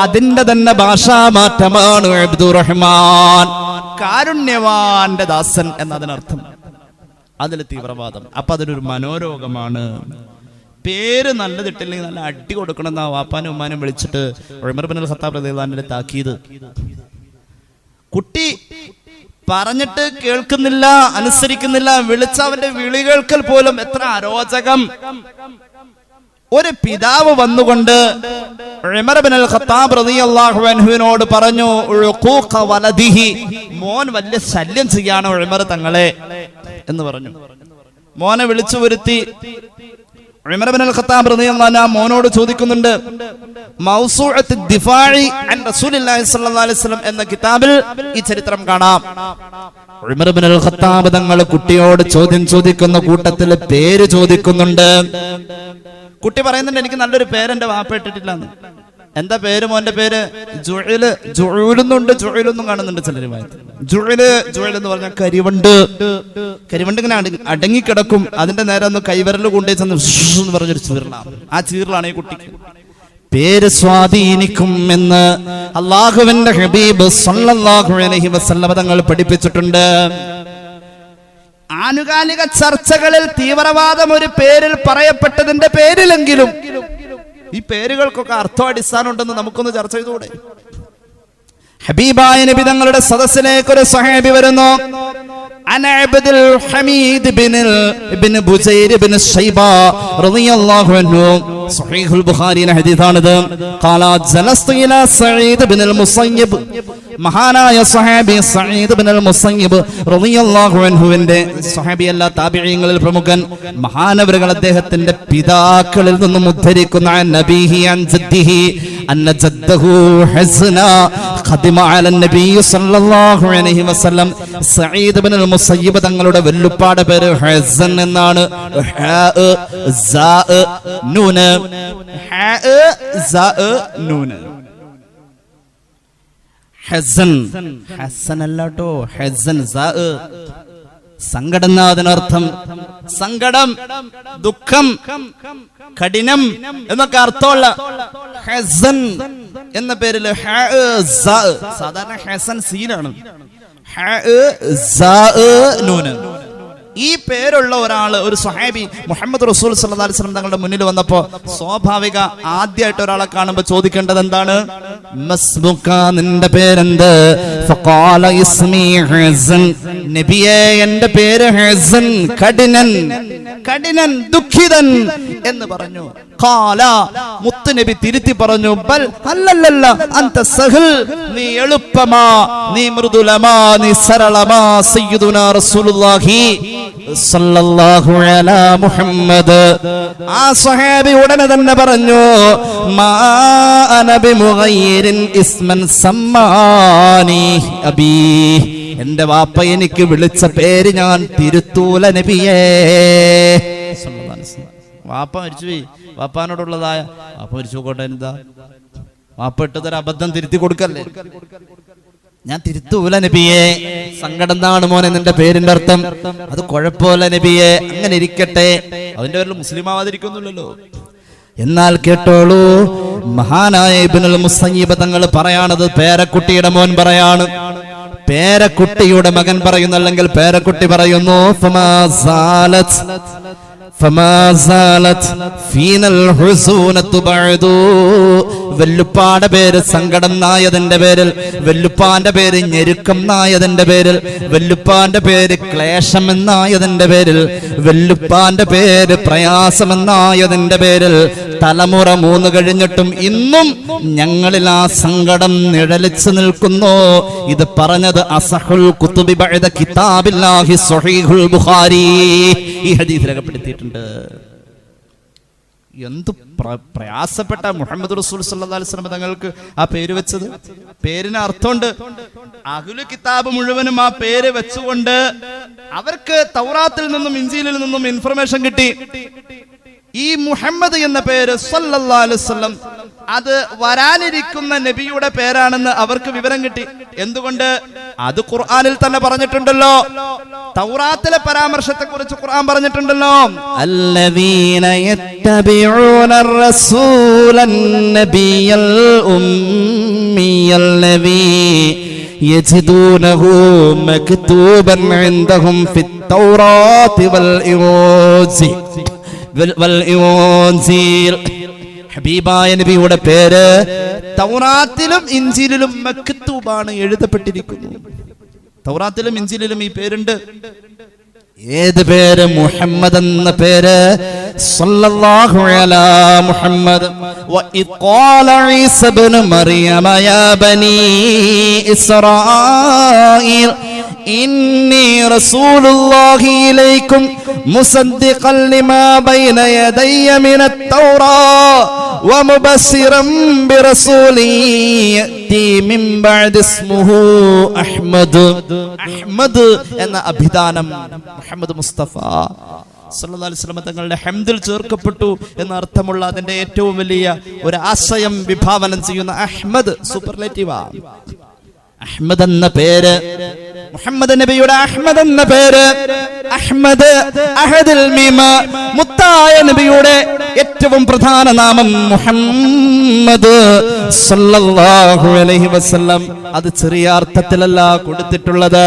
അതിന്റെ തന്നെ ഭാഷാമാറ്റമാണ് അബ്ദുറഹ്മാൻ, കാരുണ്യവാന്റെ ദാസൻ എന്നതിനർത്ഥം. അതിൽ തീവ്രവാദം. അപ്പൊ അതിനൊരു മനോരോഗമാണ്. പേര് നല്ലതിട്ടില്ലെങ്കിൽ നല്ല അടി കൊടുക്കണം എന്നാ വാപ്പാനും ഉമ്മാനും വിളിച്ചിട്ട് ഉമർ ഇബ്നുൽ ഖത്താബ് റളിയല്ലാഹു അൻഹു താക്കീത്. കുട്ടി പറഞ്ഞിട്ട് കേൾക്കുന്നില്ല, അനുസരിക്കുന്നില്ല, വിളിച്ചവന്റെ വിളി കേൾക്കൽ പോലും എത്ര അരോചകം. ഒരു പിതാവ് വന്നുകൊണ്ട് ഉമർ ഇബ്നുൽ ഖത്താബ് റളിയല്ലാഹു അൻഹുവിനോട് പറഞ്ഞു, ഉഖൂഖ വലദിഹി, മോൻ വലിയ ശല്യം ചെയ്യാണ് ഉമർ തങ്ങളെ എന്ന് പറഞ്ഞു. മോനെ വിളിച്ചു വരുത്തി ഉമർ ഇബ്നുൽ ഖത്താബ് റളിയല്ലാഹു അൻഹു മോനോട് ചോദിക്കുന്നുണ്ട്. മൗസൂഅത്ത് ദിഫാഇ അൻ റസൂലുള്ളാഹി സ്വല്ലല്ലാഹു അലൈഹി വസല്ലം എന്ന കിതാബിൽ ഈ ചരിത്രം കാണാം. ഉമർ ഇബ്നുൽ ഖത്താബ് തങ്ങൾ കുട്ടിയോട് ചോദ്യം ചോദിക്കുന്ന കൂട്ടത്തിൽ പേര് ചോദിക്കുന്നുണ്ട്. കുട്ടി പറയുന്നുണ്ട്, എനിക്ക് നല്ലൊരു പേര് എന്റെ വാപ്പ ഇട്ടിട്ടില്ലാന്ന്. എന്താ പേര് മോന്റെ പേര്? ജുഇല്. ജുഇലുന്നുണ്ട്, ജുഇലൊന്നും കാണുന്നുണ്ട് ചിലരുമായി. ജുഇല്, ജുഇൽ എന്ന് പറഞ്ഞാൽ കരിവണ്ട്. കരിവണ്ട് ഇങ്ങനെ അടങ്ങിക്കിടക്കും. അതിന്റെ നേരെ ഒന്ന് കൈവിരൽ കൊണ്ടേ ചെന്ന് എന്ന് പറഞ്ഞൊരു ചീറലാണ്. ആ ചീറലാണ് ഈ കുട്ടിക്ക്. പേര് സ്വാധീനിക്കും എന്ന് അല്ലാഹുവിന്റെ ഹബീബ് സ്വല്ലല്ലാഹു അലൈഹി വസല്ലം തങ്ങൾ പഠിപ്പിച്ചിട്ടുണ്ട്. ആനുകാലിക ചർച്ചകളിൽ തീവ്രവാദം ഒരു പേരിൽ പറയപ്പെട്ടതിന്റെ പേരിലെങ്കിലും ഈ പേരുകൾക്കൊക്കെ അർത്ഥം ഉണ്ടെന്ന് നമുക്കൊന്ന് ചർച്ച ചെയ്തുകൂടെ? ഹബീബായ നബി തങ്ങളുടെ സദസ്സിലേക്ക് ഒരു സഹാബി വരുന്നു. عن عبد الحميد بن بزير بن الشيبة رضي الله عنه صحيح البخاري حديث عنه قال جلست إلى سعيد بن المسيب മഹാനായ സഹാബി സഈദ് ഇബ്നുൽ മുസയ്യിബ് റളിയല്ലാഹു അൻഹുവിന്റെ സഹാബിയല്ല, താബിഈങ്ങളിൽ പ്രമുഖൻ. മഹാനവറുകൾ അദ്ദേഹത്തിന്റെ പിതാക്കളിൽ നിന്നും ഉദ്ധരിക്കുന്ന നബിഹി അൻ ജദ്ദിഹി അന്ന ജദ്ദഹു ഹസ്ന ഖദിമ അല നബി സല്ലല്ലാഹു അലൈഹി വസല്ലം. സഈദ് ഇബ്നുൽ മുസയ്യിബ് തങ്ങളുടെ വെല്ലുപ്പാട് പേര് ഹസൻ എന്നാണ്. ഹാ സാ നൂൻ, ഹാ സാ നൂൻ. ഹസൻ, ഹസൻ അല്ലാട്ടോ, ഹസൻ സങ്കടം എന്നതിനർത്ഥം. സങ്കടം, ദുഃഖം, കഠിനം എന്നൊക്കെ അർത്ഥമുള്ള ഹസൻ എന്ന പേരിൽ സാധാരണ ഹസൻ സീനാണ്. ഈ പേരുള്ള ഒരാള്, ഒരു സ്വഹാബി മുഹമ്മദ് റസൂൽ സല്ലല്ലാഹു അലൈഹി വസല്ലം തങ്ങളുടെ മുന്നിൽ വന്നപ്പോ സ്വാഭാവിക ആദ്യമായിട്ട് ഒരാളെ കാണുമ്പോൾ ചോദിക്കേണ്ടത് എന്താണ്? മസ്ബുക, നിന്റെ പേരെന്ത്? ഫഖാല ഇസ്മി ഹസൻ. നബിയേ, എന്റെ പേര് ഹസൻ, കഠിനൻ. കഠിനൻ, ദുഃഖിതൻ എന്ന് പറഞ്ഞു. ഖാല, മുത്തുനബി തിരുത്തി പറഞ്ഞു, ബൽ അല്ലല്ല, അന്ത സഹൽ, നീ എളുപ്പമാ, നീ മൃദുലമാ, നീ സരളമാ. സയ്യിദുനാ റസൂലുള്ളാഹി സല്ലല്ലാഹു അലാ മുഹമ്മദ്. ആ സ്വഹാബി ഉടനെ തന്നെ പറഞ്ഞു, മാ അന ബിമുഗയ്യിരിൻ ഇസ്മൻ സമ്മാനി അബീ, എന്റെ വാപ്പ എനിക്ക് വിളിച്ച പേര് ഞാൻ തിരുത്തൂല നബിയേ. വാപ്പ മരിച്ചുപോയി, വാപ്പാനോടുള്ളതായ വാപ്പ മരിച്ചുപോട്ടെ, എന്താ വാപ്പ ഇട്ടതൊരു അബദ്ധം തിരുത്തി കൊടുക്കല്ലേ, ഞാൻ തിരുത്തൂല നബിയെ. സങ്കടം എന്താണ് മോനെ നിന്റെ പേരിന്റെ അർത്ഥം? അത് കുഴപ്പമില്ല നബിയെ, അങ്ങനെ ഇരിക്കട്ടെ. അതിന്റെ പേരിൽ മുസ്ലിം ആവാതിരിക്കുന്നില്ലല്ലോ. എന്നാൽ കേട്ടോളൂ, മഹാനായ ഇബ്നുൽ മുസയ്യിബ് തങ്ങൾ പറയാണത്, പേരക്കുട്ടിയുടെ മോൻ പറയാണ്, പേരക്കുട്ടിയുടെ മകൻ പറയുന്നു, അല്ലെങ്കിൽ പേരക്കുട്ടി പറയുന്നു, വെല്ലുപ്പാന്റെ പേര് സങ്കടം നായതിന്റെ പേരിൽ, വെല്ലുപ്പാന്റെ പേര് ഞെരുക്കം നായതിന്റെ പേരിൽ, വെല്ലുപ്പാന്റെ പേര് ക്ലേശം എന്നായതിന്റെ പേരിൽ, വെല്ലുപ്പാന്റെ പേര് പ്രയാസം എന്നായതിന്റെ പേരിൽ തലമുറ 3 കഴിഞ്ഞിട്ടും ഇന്നും ഞങ്ങളിൽ ആ സങ്കടം നിഴലിച്ചു നിൽക്കുന്നു. ഇത് പറഞ്ഞത് അസഹുൽ കുതുബി ബഅദ കിതാബില്ലാഹി സ്വഹീഹുൽ ബുഖാരി, ഈ ഹദീസ് രേഖപ്പെടുത്തിയിട്ടുണ്ട്. എന്ത് പ്രയാസപ്പെട്ട മുഹമ്മദ് റസൂൽ സല്ലല്ലാഹു അലൈഹി വസല്ലം തങ്ങൾക്ക് ആ പേര് വെച്ചത്. പേരിന് അർത്ഥമുണ്ട്. അഹ്ലു കിതാബ് മുഴുവനും ആ പേര് വെച്ചുകൊണ്ട് അവർക്ക് തൗറാത്തിൽ നിന്നും ഇൻജീലിൽ നിന്നും ഇൻഫർമേഷൻ കിട്ടി. ഈ മുഹമ്മദ് എന്ന പേര് സല്ലല്ലാഹു അലൈഹി വസല്ലം അത് വരാനിരിക്കുന്ന നബിയുടെ പേരാണെന്ന് അവർക്ക് വിവരം കിട്ടി. എന്തുകൊണ്ട്? അത് ഖുർആനിൽ തന്നെ പറഞ്ഞിട്ടുണ്ടല്ലോ. തൗറാത്തിലെ പരാമർശത്തെ കുറിച്ച് ഖുർആൻ പറഞ്ഞിട്ടുണ്ടല്ലോ, അല്ലദീന യത്തബിഊനർ റസൂലൻ നബിയൽ ഉമ്മിയല്ലദീ യജിദൂനഹു മക്തൂബൻ ഇൻദഹും ഫിത് തൗറാത്തി വൽ ഇൻജീൽ. ഹബീബായ നബിയുടെ പേര് തൗറാത്തിലും ഇൻജീലിലും മക്തൂബാണ്, എഴുതപ്പെട്ടിരിക്കുന്നു. തൗറാത്തിലും ഇൻജീലിലും ഈ പേരുണ്ട്. ഏത് പേര്? മുഹമ്മദ് എന്ന പേര്. സല്ലല്ലാഹു അലാ മുഹമ്മദ്. വഇദ് ഖാല ഈസ ഇബ്നു മറിയമ യാ ബനീ ഇസ്രായീൽ ഇന്നി റസൂലുള്ളാഹി ഇലൈക്കും മുസദ്ദിഖൻ ലിമാ ബൈന യദയ്യ മിനത് തൗറാ വമുബസ്സിറൻ ബിറസൂലിൻ യഅതി മിൻ ബഅദി ഇസ്മുഹു അഹ്മദ്. അഹ്മദ് എന്ന അഭിധാനം മുഹമ്മദ് മുസ്തഫ സല്ലല്ലാഹു അലൈഹി വസല്ലം തങ്ങളുടെ ഹംദിൽ ചേർക്കപ്പെട്ടു എന്ന അർത്ഥമുള്ള അതിന്റെ ഏറ്റവും വലിയ ഒരു ആശയം വിഭാവനം ചെയ്യുന്ന അഹ്മദ് സൂപ്പർലേറ്റീവാ. അഹ്മദ് എന്ന പേര്, മുഹമ്മദ് നബിയുടെ അഹ്മദ് എന്ന പേര്, അഹ്മദ് അഹദുൽ മീമ, മുത്തായ നബിയുടെ ഏറ്റവും പ്രധാന നാമം മുഹമ്മദ് സല്ലല്ലാഹു അലൈഹി വസല്ലം. അത് ചെറിയ അർത്ഥത്തിലല്ല കൊടുത്തിട്ടുള്ളത്.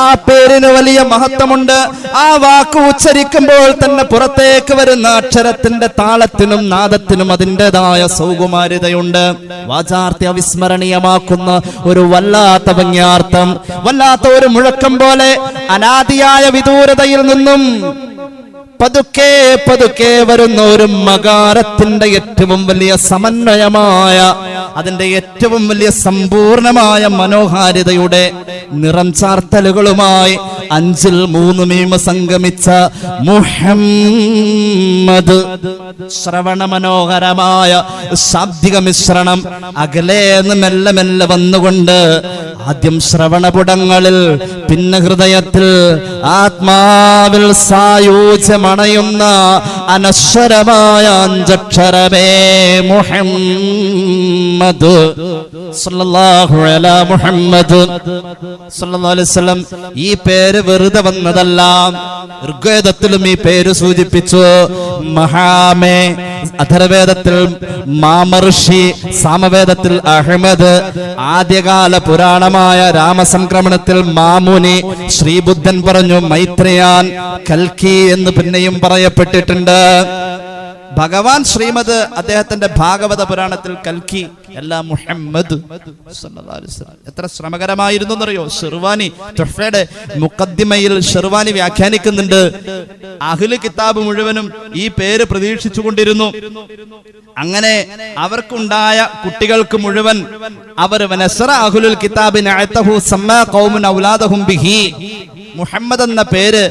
ആ പേരിന് വലിയ മഹത്വമുണ്ട്. ആ വാക്ക് ഉച്ചരിക്കുമ്പോൾ തന്നെ പുറത്തേക്ക് വരുന്ന അക്ഷരത്തിന്റെ താളത്തിനും നാദത്തിനും അതിൻ്റെതായ സൗകുമാര്യതയുണ്ട്. വാചാർത്ഥ്യ വിസ്മരണീയമാക്കുന്ന ഒരു വല്ലാത്ത ഭംഗ്യാർത്ഥം, വല്ലാത്ത ഒരു മുഴക്കം പോലെ അനാദിയായ വിദൂരതയിൽ നിന്നും പതുക്കെ പതുക്കെ വരുന്ന ഒരു മകാരത്തിന്റെ ഏറ്റവും വലിയ സമന്വയമായ, അതിന്റെ ഏറ്റവും വലിയ സമ്പൂർണമായ മനോഹാരിതയുടെ നിറം ചാർത്തലുകളുമായി 5-ൽ 3 മീമ സംഗമിച്ച മുഹമ്മദ്. ശ്രവണ മനോഹരമായ ശാബ്ദിക മിശ്രണം അകലേന്ന് മെല്ലെ മെല്ലെ വന്നുകൊണ്ട് ആദ്യം ശ്രവണപുടങ്ങളിൽ, പിന്നെ ഹൃദയത്തിൽ, ആത്മാവിൽ സായൂജ്യമണയുന്ന അനശ്വരമായ 5 അക്ഷരമേ മുഹമ്മദ് സല്ലല്ലാഹു അലാ മുഹമ്മദ് സല്ലല്ലാഹു അലൈഹി വസല്ലം. ഈ പേര് വെറുതെ വന്നതല്ല. ഋഗ്വേദത്തിലും ഈ പേര് സൂചിപ്പിച്ചു. മഹാമേ അഥർവേദത്തിൽ മാമർഷി, സാമവേദത്തിൽ അഹ്മദ്, ആദ്യകാല പുരാണമായ രാമസംക്രമണത്തിൽ മാമുനി, ശ്രീബുദ്ധൻ പറഞ്ഞു മൈത്രയാൻ, കൽക്കി എന്ന് പിന്നെയും പറയപ്പെട്ടിട്ടുണ്ട്. ഭഗവാൻ ശ്രീമദ് അദ്ദേഹത്തിന്റെ ഭാഗവത പുരാണത്തിൽ കൽക്കി എല്ലാ മുഹമ്മദ് സല്ലല്ലാഹു അലൈഹി വസല്ലം. എത്ര ശ്രമകരമായിരുന്നു എന്നറിയോ? ഷിർവാനി തുഹ്ഫയുടെ മുഖദ്ദിമയിൽ ഷിർവാനി വ്യാഖ്യാനിക്കുന്നുണ്ട്, അഹ്ലു കിതാബ് മുഴുവനും ഈ പേര് പ്രതീക്ഷിച്ചുകൊണ്ടിരുന്നു. അങ്ങനെ അവർക്കുണ്ടായ കുട്ടികൾക്ക് മുഴുവൻ അവർ വനസറ അഹ്ലുൽ കിതാബിന അതഹു സമ്മാ ഖൗമുൻ ഔലാദഹും ബിഹി, മുഹമ്മദ് എന്ന പേര്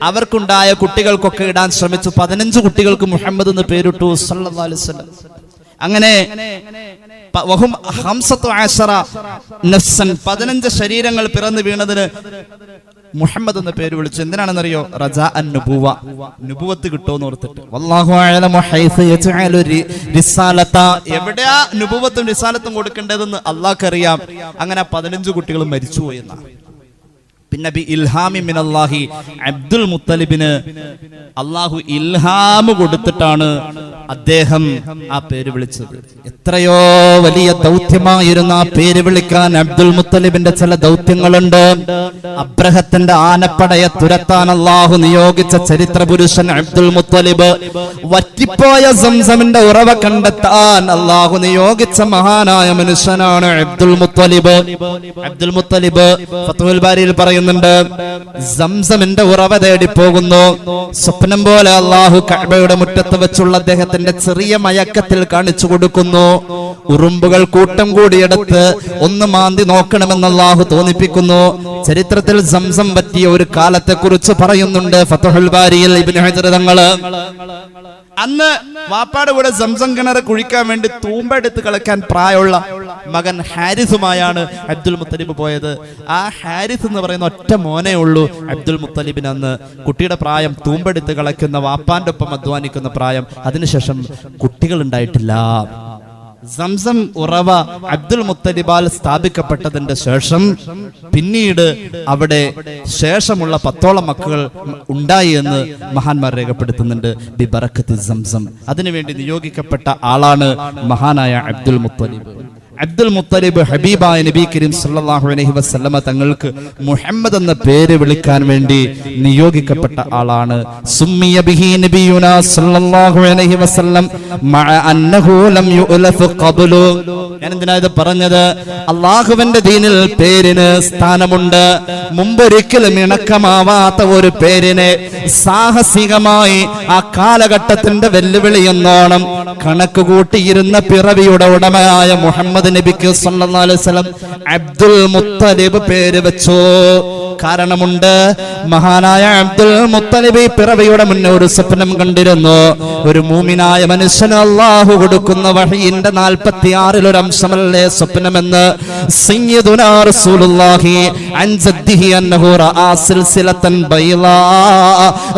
അവർക്കുണ്ടായ കുട്ടികൾക്കൊക്കെ ഇടാൻ ശ്രമിച്ചു. 15 കുട്ടികൾക്ക് മുഹമ്മദ് എന്ന് പേരിട്ടു സല്ലല്ലാഹു അലൈഹി വസല്ലം. അങ്ങനെ 15 ശരീരങ്ങൾ പിറന്നു വീണതിന് മുഹമ്മദ് എന്ന പേര് വിളിച്ചു. എന്തിനാണെന്നറിയോ? റജാ അൻ നുബുവ, നുബുവത്ത് കിട്ടുമെന്ന് ഓർത്തിട്ട്. വല്ലാഹു അഅലമു ഹൈസു യജ്അലു റിസാലത, എവിടെയാ നുബുവത്തും റിസാലത്തും കൊടുക്കേണ്ടതെന്ന് അല്ലാഹുക്ക് അറിയാം. അങ്ങനെ 15 കുട്ടികൾ മരിച്ചുപോയി എന്നാണ്. പിന്നെ ബി ഇൽഹാമി മിനല്ലാഹി, അബ്ദുൽ മുത്തലിബിന് അള്ളാഹു ഇൽഹാമ് കൊടുത്തിട്ടാണ് അദ്ദേഹം ആ പേര് വിളിച്ചത്. എത്രയോ വലിയ ദൗത്യമായിരുന്നു ആ പേര് വിളിക്കാൻ. അബ്ദുൽ മുത്തലിബിന്റെ ചില ദൗത്യങ്ങളുണ്ട്. അബ്രഹത്തിന്റെ ആനപ്പടയെ തുരത്താൻ അള്ളാഹു നിയോഗിച്ച ചരിത്ര പുരുഷൻ അബ്ദുൽ മുത്തലിബ്. വറ്റിപ്പോയ സംസമിന്റെ ഉറവ കണ്ടെത്താൻ അള്ളാഹു നിയോഗിച്ച മഹാനായ മനുഷ്യനാണ് അബ്ദുൽ മുത്തലിബ്. അബ്ദുൽ മുത്തലിബ് ഫത്ഹുൽ ബാരിയിൽ പറയുന്നുണ്ട്, സംസമിന്റെ ഉറവ തേടി പോകുന്നു. സ്വപ്നം പോലെ അള്ളാഹു കഅബയുടെ മുറ്റത്ത് വെച്ചുള്ള അദ്ദേഹത്തിന്റെ ചെറിയ മയക്കത്തിൽ കാണിച്ചു കൊടുക്കുന്നു. ഉറുമ്പുകൾ കൂട്ടം കൂടിയെടുത്ത് ഒന്ന് മാന്തി നോക്കണമെന്ന് അള്ളാഹു തോന്നിപ്പിക്കുന്നു. ചരിത്രത്തിൽ സംസം പറ്റിയ ഒരു കാലത്തെ കുറിച്ച് പറയുന്നുണ്ട് ഫത്ഹുൽ ബാരിയിൽ ഇബ്നു ഹജർ തങ്ങള്. അന്ന് വാപ്പാടെ കൂടെ സംസം കിണർ കുഴിക്കാൻ വേണ്ടി തൂമ്പെടുത്ത് കളിക്കാൻ പ്രായമുള്ള മകൻ ഹാരിസുമായാണ് അബ്ദുൽ മുത്തലിബ് പോയത്. ആ ഹാരിസ് എന്ന് പറയുന്ന ഒറ്റ മോനേ ഉള്ളൂ അബ്ദുൽ മുത്തലിബിന്. അന്ന് കുട്ടിയുടെ പ്രായം തൂമ്പെടുത്ത് കളിക്കുന്ന വാപ്പാന്റെ ഒപ്പം അധ്വാനിക്കുന്ന പ്രായം. അതിനുശേഷം കുട്ടികൾ ഉണ്ടായിട്ടില്ല. സംസം ഉറവ അബ്ദുൽ മുത്തലിബാൽ സ്ഥാപിക്കപ്പെട്ടതിന്റെ ശേഷം പിന്നീട് അവിടെ ശേഷമുള്ള 10ഓളം മക്കൾ ഉണ്ടായി എന്ന് മഹാന്മാർ രേഖപ്പെടുത്തുന്നുണ്ട്. B ബറക്കത്തി Zamzam. അതിനുവേണ്ടി നിയോഗിക്കപ്പെട്ട ആളാണ് മഹാനായ അബ്ദുൽ മുത്തലിബ്. അബ്ദുൽ മുത്തലിബ് ഹബീബായ നബി കരീം സല്ലല്ലാഹു അലൈഹി വസല്ലമ തങ്ങൾക്ക് മുഹമ്മദ് എന്ന പേര് വിളിക്കാൻ വേണ്ടി നിയോഗിക്കപ്പെട്ട ആളാണ്. സുമ്മിയ ബിഹി നബിയുനാ സല്ലല്ലാഹു അലൈഹി വസല്ലം മഅ അന്നഹു ലം യുഅലഫ് ഖബ്ലു. ഞാൻ എന്തിനാ ഇത് പറഞ്ഞത്? അല്ലാഹുവിന്റെ ദീനിൽ പേരിന് സ്ഥാനമുണ്ട്. മുമ്പൊരിക്കലും ഇണക്കമാവാത്ത ഒരു പേരിനെ സാഹസികമായി ആ കാലഘട്ടത്തിന്റെ വെല്ലുവിളി എന്നോണം കണക്ക് കൂട്ടിയിരുന്ന പിറവിയുടെ ഉടമയായ മുഹമ്മദ് നബിക്ക് സല്ലല്ലാഹു അലൈഹി വസല്ലം അബ്ദുൽ മുത്തലിബ് പേര് വെച്ചു. കാരണമുണ്ട്. മഹാനായ അബ്ദുൽ മുത്തലിബ് പിറവിയുടെ മുന്നേ ഒരു സ്വപ്നം കണ്ടിരുന്നു. ഒരു മൂമിനായ മനുഷ്യന് അല്ലാഹു കൊടുക്കുന്ന വഹയിന്റെ 46 ഒരു അംശമല്ലേ സ്വപ്നമെന്ന്. സയ്യിദുനാ റസൂലുള്ളാഹി അൻ ജദ്ദിഹി അന്നഹു റആ സിൽസിലതൻ ബൈളാ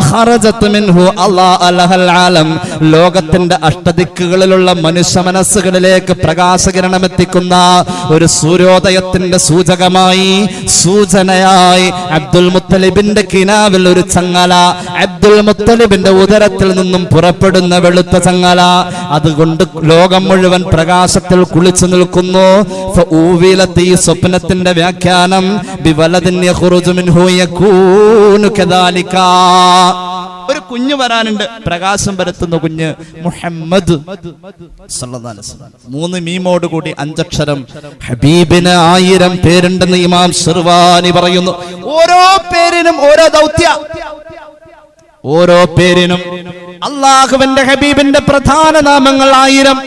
ഖറജത് മിൻഹു അല്ലാഹൽ ആലം. ലോകത്തിന്റെ അഷ്ടദിക്കുകളിലുള്ള മനുഷ്യ മനസ്സുകളിലേക്ക് പ്രകാശകിരണം എത്തിക്കുന്ന ഒരു സൂര്യോദയത്തിന്റെ സൂചനയായി അബ്ദുൽ മുത്തലിബിന്റെ കിനാവിൽ ഒരു ചങ്ങല, അബ്ദുൽ മുത്തലിബിന്റെ ഉദരത്തിൽ നിന്നും പുറപ്പെടുന്ന വെളുത്ത ചങ്ങല. അതുകൊണ്ട് ലോകം മുഴുവൻ പ്രകാശത്തിൽ കുളിച്ചു നിൽക്കുന്നു. ഫഊവിലത്തി സ്വപ്നത്തിന്റെ വ്യാഖ്യാനം ബിവലദിൻ യഖ്റുജു മിൻഹു യകൂനു കദാലിക. ഒരു കുഞ്ഞ് വരാനുണ്ട്, പ്രകാശം പരത്തുന്ന കുഞ്ഞ് മുഹമ്മദ് സല്ലല്ലാഹു അലൈഹി വസല്ലം. 3 മീമോട് കൂടി 5 അക്ഷരം. ഹബീബിന് 1000 പേരുണ്ടെന്ന് ഇമാം ഷിർവാനി പറയുന്നു. ഓരോ പേരിനും ഓരോ ദൗത്യ, ഓരോ പേരിനും അല്ലാഹുവിന്റെ ഹബീബിന്റെ പ്രധാന നാമങ്ങൾ 1000.